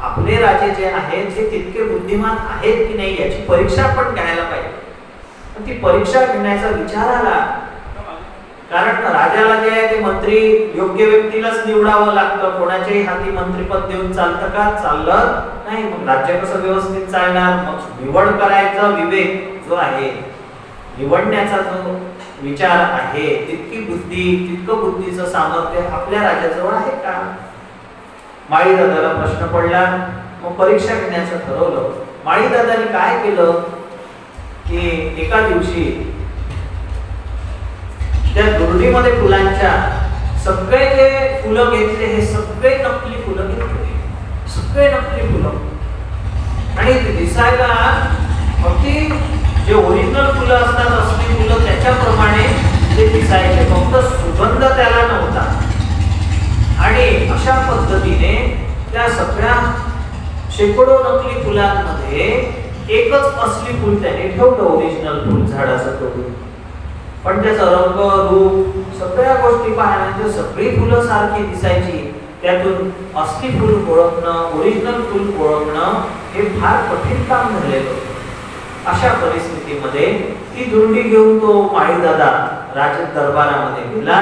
B: आपले राजे जे आहेत ते तितके बुद्धिमान आहेत की नाही याची परीक्षा आपण घ्यायला पाहिजे. ती परीक्षा घेण्याचा विचार आला, कारण राजाला जे आहे ते मंत्री योग्य व्यक्तीलाच निवडावं लागतं. कोणाच्याही हाती मंत्रीपद देऊन चालतं का? चाललं नाही. मग राज्य कसं व्यवस्थित चालणार? मग निवड करायचा विवेक जो आहे, निवडण्याचा जो विचार आहे, तितकी बुद्धी, तितकं बुद्धीचं सामर्थ्य आपल्या राजाजवळ आहे का? माळी दादाला प्रश्न पडला. मग परीक्षा घेण्याचं ठरवलं. माळी दादाने काय केलं की एका दिवशी त्या दुर्डीमध्ये फुलांच्या सगळे जे फुलं घेतले हे सगळे नकली फुलं घेतले, सगळे नकली फुलं. आणि दिसायला अगदी जे ओरिजिनल फुलं असतात, असली फुलं त्याच्याप्रमाणे ते दिसायचे, फक्त सुगंध त्याला नव्हता. आणि अशा पद्धतीने त्या सगळ्या शेकडो नकली फुलांमध्ये एकच असली फुल त्याने ठेवलं, ओरिजिनल फुल झाडाचं तोडून. पण त्याचा रंग, रूप, सगळ्या गोष्टी पाहण्याची सगळी फुलं सारखी दिसायची. त्यातून असली फुल ओळखणं, ओरिजिनल फुल ओळखणं हे फार कठीण काम झालेलं. अशा परिस्थितीमध्ये ती दुर्डी घेऊन तो माळी दादा राज दरबारामध्ये गेला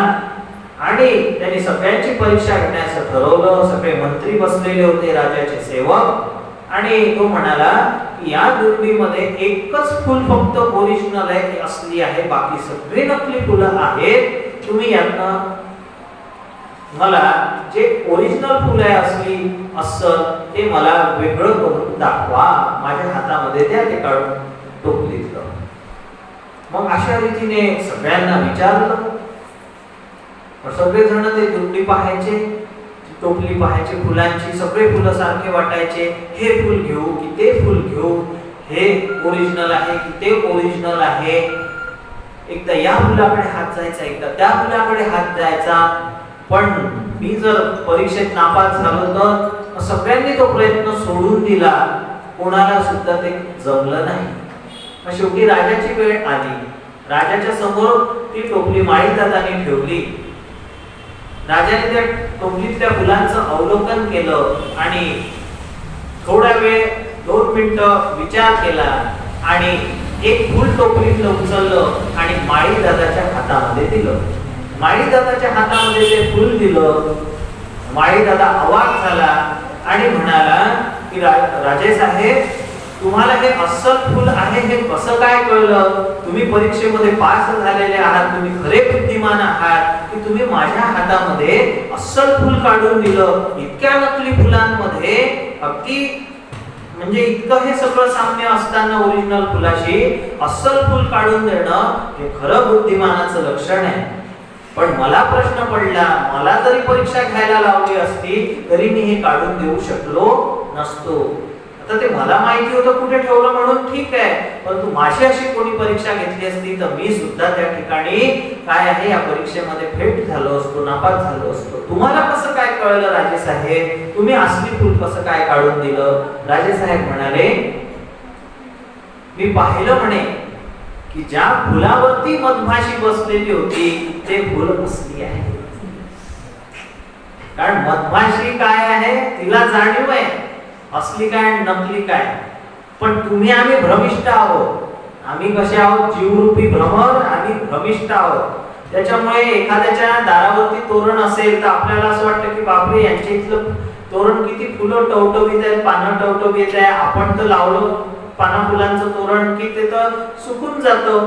B: आणि त्यांनी सगळ्यांची परीक्षा घेण्याचं ठरवलं. सगळे मंत्री बसलेले होते, राजाचे सेवक, आणि तो म्हणाला की या दुर्बीमध्ये एकच फुल फक्त ओरिजिनल आहे, ती असली आहे, बाकी सगळे नकली फुलं आहेत. तुम्ही यातनं मला जे ओरिजिनल फुल आहे असली असं ते मला वेगळं करून दाखवा, माझ्या हातामध्ये द्या ते काढून टोपलीतलं. मग अशा रीतीने सगळ्यांना विचारलं. सगळेजण ते दुर्बी पाहायचे, टोपली पाहायचे फुलांची, सगळे फुलं सारखे वाटायचे. हे फुल घेऊ की ते फुल घेऊ, हे ओरिजिनल आहे की ते ओरिजिनल आहे. एकदा या फुलाकडे हात जायचा, एकदा त्या फुलाकडे हात जायचा. पण मी जर परीक्षेत नापास झालो तर सगळ्यांनी तो प्रयत्न सोडून दिला, कोणाला सुद्धा ते जमलं नाही. मग शेवटी राजाची वेळ आली. राजाच्या समोर ती टोपली माळीदादाने ठेवली. राजाने त्या टोपलीतल्या फुलांचं अवलोकन केलं आणि थोडा वेळ 2 मिनिटं विचार केला आणि एक फुल टोपलीतलं उचललं आणि माळीदादाच्या हातामध्ये दिलं. माळीदादाच्या हातामध्ये ते फुल दिलं. माळीदादा अवाक झाला आणि म्हणाला की राजे साहेब, तुम्हाला हे अस्सल फुल आहे हे कसं काय कळलं? तुम्ही परीक्षेमध्ये पास झालेले आहात, तुम्ही खरे बुद्धिमान आहात की तुम्ही माझ्या हातामध्ये अस्सल फुल काढून दिलं. इतक्या नकली फुलांमध्ये अगदी म्हणजे इतकं हे सगळं साम्य असताना ओरिजिनल फुलाशी अस्सल फुल काढून देणं हे खरं बुद्धिमानाचं लक्षण आहे. पण मला प्रश्न पडला, मला जरी परीक्षा घ्यायला लावली असती तरी मी हे काढून देऊ शकलो नसतो. आता ते मला माहिती होतं कुठे ठेवलं म्हणून ठीक आहे, परंतु माझी अशी कोणी परीक्षा घेतली असती तर मी सुद्धा त्या ठिकाणी काय आहे या परीक्षेमध्ये फेल झालो असतो, नापास झालो असतो. तुम्हाला कसं काय कळलं राजे साहेब? तुम्ही असली फुल कसं काय काढून दिलं? राजे साहेब म्हणाले, मी पाहिलं म्हणे की ज्या फुलावरती मधमाशी बसलेली होती ते फुल असली आहे. कारण मधमाशी काय आहे तिला जाणीव आहे असली काय नकली काय. पण तुम्ही आम्ही भ्रमिष्ट आहोत. आम्ही कसे आहोत? जीवरूपी भ्रमर, आम्ही भ्रमिष्ट आहोत. त्याच्यामुळे एखाद्याच्या दारावरती तोरण असेल तर आपल्याला असं वाटतं की बापरे यांच्या इथलं तोरण किती फुलं टवटवीत आहेत, पानं टवटवीत आहे. आपण तर लावलं पाना फुलांचं तोरण की ते तर सुकून जातं,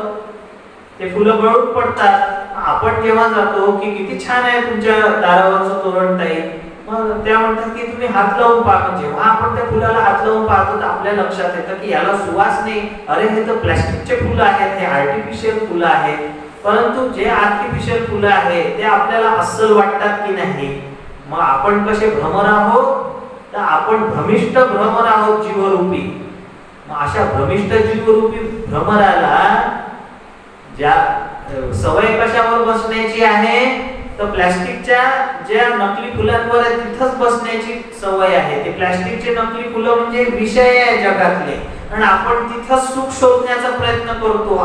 B: ते फुलं गळून पडतात. आपण जेव्हा जातो की किती छान आहे तुमच्या दारावरचं तोरण ताई, मग त्या म्हणतात की तुम्ही हात लावून पहा. जेव्हा आपण त्या फुलाला हात लावून पाहतो तर आपल्या लक्षात येतं की याला सुवास नाही, अरे हे तर प्लास्टिकचे फुलं आहेत, हे आर्टिफिशियल फुलं आहेत. परंतु जे आर्टिफिशियल फुलं आहेत ते आपल्याला अस्सल वाटतात की नाही? मग आपण कसे भ्रमर आहोत? तर आपण भ्रमिष्ट भ्रमर आहोत जीवरूपी. मग अशा भ्रमिष्ट जीवरूपी भ्रमराला ज्या सवय कशावर बसण्याची आहे तर प्लास्टिकच्या ज्या नकली फुलांवर आहे तिथंच बसण्याची सवय आहे. ते प्लास्टिकचे नकली फुलं म्हणजे विषय आहे जगातले आणि आपण तिथंच सुख शोधण्याचा प्रयत्न करतो.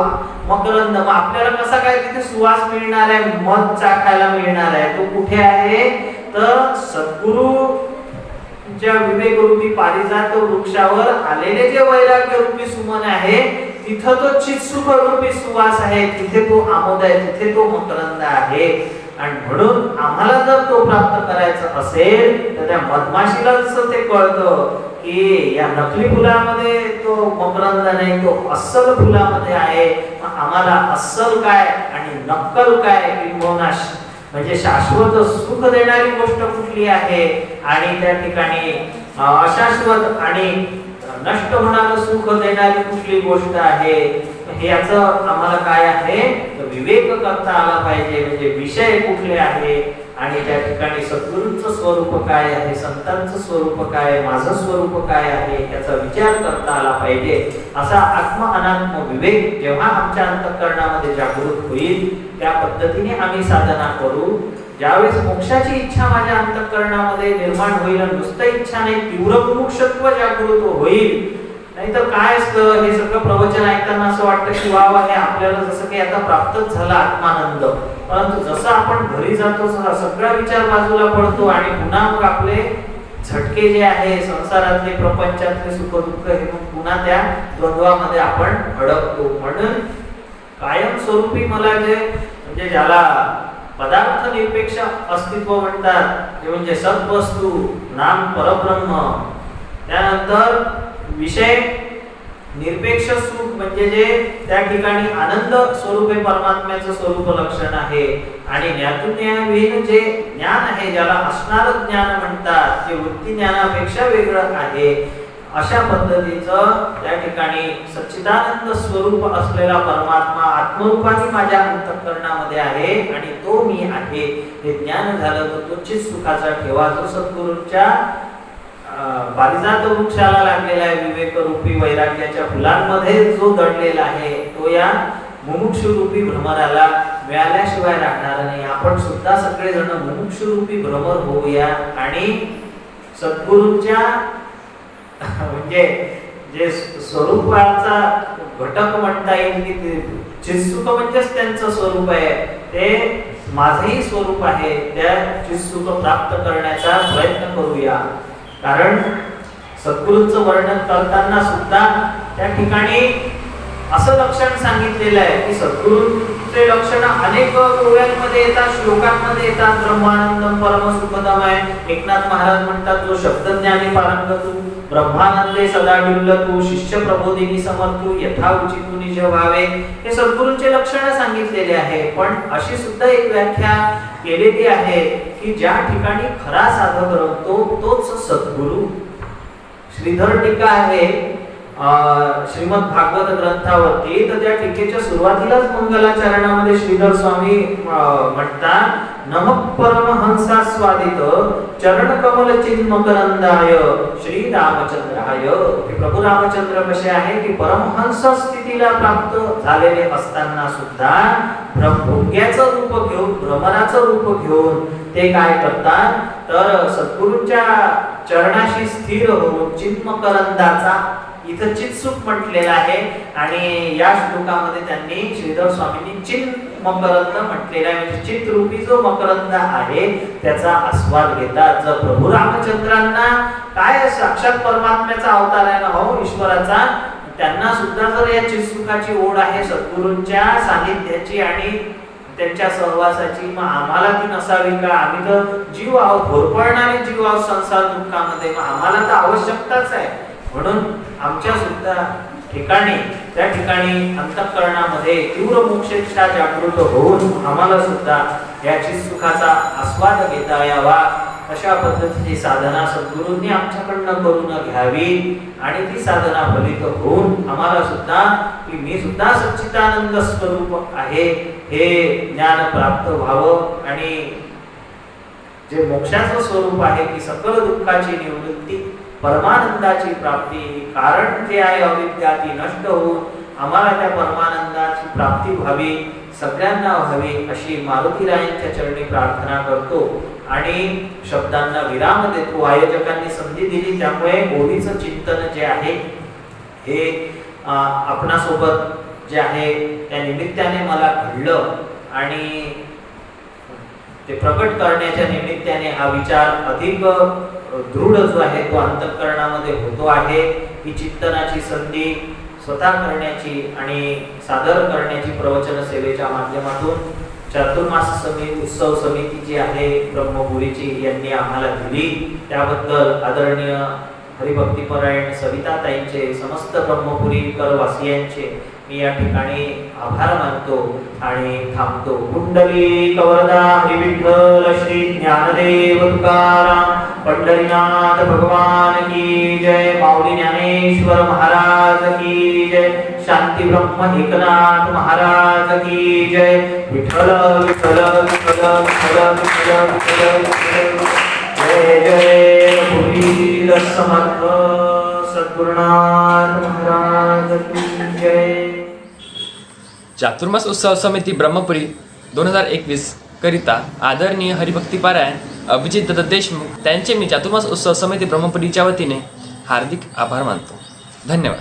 B: मकरंद, मग आपल्याला कसा काय तिथे सुवास मिळणार आहे, मध चाखायला मिळणार आहे? तो कुठे आहे तर सद्गुरु ज्या विवेकरूपी पारिजात वृक्षावर आलेले जे वैराग्य रूपी सुमन आहे तिथं तो चित्सुख रूपी सुवास आहे, तिथे तो आमोद आहे, तिथे तो मकरंद आहे. आणि म्हणून आम्हाला जर तो प्राप्त करायचा असेल तर त्या मधमाशीला जसं ते कळतं की या नकली फुलामध्ये तो मकरंद नाही, तो अस्सल फुलामध्ये आहे. आम्हाला अस्सल काय आणि नक्कल काय किंबहुना म्हणजे शाश्वत सुख देणारी गोष्ट कुठली आहे आणि त्या ठिकाणी अशाश्वत आणि नष्ट होणारं सुख देणारी कुठली गोष्ट आहे, हे याचं आम्हाला काय आहे विवेक करता आला पाहिजे. म्हणजे विषय कुठले आहे आणि त्या ठिकाणी सद्गुरूंचं स्वरूप काय आहे, संतांचं स्वरूप काय, माझं स्वरूप काय आहे याचा विचार करता आला पाहिजे. असा आत्म अनात्म विवेक जेव्हा आमच्या अंतःकरणामध्ये जागृत होईल त्या पद्धतीने आम्ही साधना करू. ज्यावेळेस मोक्षाची इच्छा माझ्या अंतःकरणामध्ये निर्माण होईल, नुसतं इच्छा नाही तीव्र मुमुक्षत्व जागृत होईल. नाहीतर काय असतं हे सगळं प्रवचन ऐकताना असं वाटतं की वा वा हे आपल्याला जसं काही आता प्राप्तच झाला आत्मानंद, परंतु जसं आपण घरी जातो सगळा विचार बाजूला पडतो आणि पुन्हा मग आपले झटके जे आहे संसारातले प्रपंचातले सुख दुःख हे मग पुन्हा त्या द्वंद्वामध्ये आपण अडकतो. म्हणून कायमस्वरूपी मला जे म्हणजे ज्याला पदार्थ निरपेक्ष अस्तित्व म्हणतात ते म्हणजे सद्वस्तू नाम परब्रह्म त्यानंतर विषय निरपेक्ष सुख म्हणजे जे त्या ठिकाणी आनंद स्वरूपे परमात्म्याचं स्वरूप लक्षण आहे आणि ज्ञातून ज्ञानविहीन जे ज्ञान आहे ज्याला असणार ज्ञान म्हणतात, जे वृत्ती ज्ञानापेक्षा वेगळं आहे, अशा पद्धतीचं त्या ठिकाणी सच्चिदानंद स्वरूप असलेला परमात्मा आत्मरूपाने माझ्या अंतःकरणामध्ये आहे आणि तो मी आहे हे ज्ञान झालं तर तो चित सुखाचा ठेवा जो सद्गुरूंच्या पारिजात वृक्षाला लागलेला आहे, विवेक रूपी वैराग्याच्या फुलांमध्ये जो दडलेला आहे तो या मुमुक्षु रूपी भ्रमराला मिळाल्याशिवाय राहणार नाही. आपण सुद्धा सगळेजण मुमुक्षु रूपी भ्रमर होऊया आणि सद्गुरूंच्या म्हणजे जे स्वरूपाचा घटक म्हणता येईल की चित्सुख म्हणजेच त्यांचं स्वरूप आहे, ते माझंही स्वरूप आहे, त्या चित्सुख प्राप्त करण्याचा प्रयत्न करूया. कारण सद्गुरूंचं वर्णन करताना सुद्धा त्या ठिकाणी असं लक्षण सांगितलेलं आहे की सद्गुरूंचे लक्षण अनेक ओव्यांमध्ये येतात, श्लोकांमध्ये येतात. ब्रह्मानंदम परम सुखदम आहे, एकनाथ महाराज म्हणतात जो शब्दज्ञानी पारंगतू, ब्रह्मानंदे सदा विल्लतू, शिष्य प्रबोधिनी समर्थू, यथा उचितू निज भावे, हे सद्गुरूंचे लक्षण सांगितलेले आहे. पण अशी सुद्धा एक व्याख्या केलेली आहे की ज्या ठिकाणी खरा साधक रमतो तोच सद्गुरू. श्रीधर टीका आहे श्रीमद भागवत ग्रंथावरती, तर त्या टीकेच्या सुरुवातीलाच मंगलाचरणामध्ये श्रीधर स्वामी म्हणतात नमः परमहंसास्वादित चरण कमल चिन्मकरंदाय श्री रामचंद्राय. प्रभू रामचंद्र कसे आहे की परमहंस स्थितीला प्राप्त झालेले असताना सुद्धा भोग्याचं रूप घेऊन, भ्रमराचं रूप घेऊन ते काय करतात तर सद्गुरूंच्या चरणाशी स्थिर होऊन चिन्मकरंदाचा इथं चित्सुख म्हटलेलं आहे आणि या श्लोकामध्ये त्यांनी श्रीधर स्वामींनी चिन्मकरंद म्हटलेला आहे, म्हणजे चित रूपी जो मकरंद आहे त्याचा आस्वाद घेतात. जर प्रभू रामचंद्रांना काय साक्षात परमात्म्याचा अवतार आहे ना हो ईश्वराचा, त्यांना सुद्धा जर या चित्सुखाची ओढ आहे सद्गुरूंच्या सानिध्याची आणि त्यांच्या सहवासाची, मग आम्हाला ती नसावी का? आम्ही तर जीव आहोत, होरपळणारे जीव आहोत संसार दुःखामध्ये, मग आम्हाला तर आवश्यकताच आहे. म्हणून आमच्या सुद्धा ठिकाणी त्या ठिकाणी अंतःकरणामध्ये तीव्र मोक्षेच्छा जागृत होऊन आम्हाला सुद्धा या चित्सुखाचा आस्वाद घेता यावा, अशा पद्धतीची साधना सद्गुरूंनी आमच्याकडनं करून घ्यावी आणि ती साधना फलित होऊन आम्हाला सुद्धा की मी सुद्धा सच्चिदानंद स्वरूप आहे हे ज्ञान प्राप्त व्हावं आणि जे मोक्षाचं स्वरूप आहे की सकल दुःखाची निवृत्ती, परमानंदाची प्राप्ती, कारण जे आहे अविद्या ती नष्ट होऊन आम्हाला त्या परमानंदाची प्राप्ती व्हावी, सगळ्यांना व्हावी अशी मारुतीरायांच्या चरणी प्रार्थना करतो आणि शब्दांना विराम देतो. आयोजकांनी संधी दिली त्यामुळे ओळीचं चिंतन जे आहे हे आपणासोबत जे आहे त्या निमित्ताने मला घडलं आणि ते प्रकट करण्याच्या निमित्ताने हा विचार अधिक दृढ जो आहे तो अंतःकरणामध्ये होतो आहे. ही चिंतनाची संधी स्वतः करण्याची आणि सादर करण्याची प्रवचन सेवेच्या माध्यमातून चातुर्मास उत्सव समिती जी आहे ब्रह्मपुरीची यांनी आम्हाला दिली, त्याबद्दल आदरणीय हरिभक्तीपरायण सविताताईंचे, समस्त ब्रह्मपुरीकर वासियांचे मी या ठिकाणी आभार मानतो आणि थांबतो. कुंडली कवरदा हरिविठ्ठल श्री ज्ञानदेव तुकाराम पंढरीनाथ भगवान की जय. माऊली ज्ञानेश्वर महाराज की जय. शांती ब्रह्म एकनाथ महाराज की जय. विठ्ठल विठ्ठल विठ्ठल विठ्ठल विठ्ठल विठ्ठल. जय जय भुवी समर्थ सद्गुरुनाथ महाराज की जय.
A: चातुर्मास उत्सव समिती ब्रह्मपुरी 2021 करिता आदरणीय हरिभक्तीपारायण अभिजित दत्त देशमुख त्यांचे मी चातुर्मास उत्सव समिती ब्रह्मपुरीच्या वतीने हार्दिक आभार मानतो. धन्यवाद.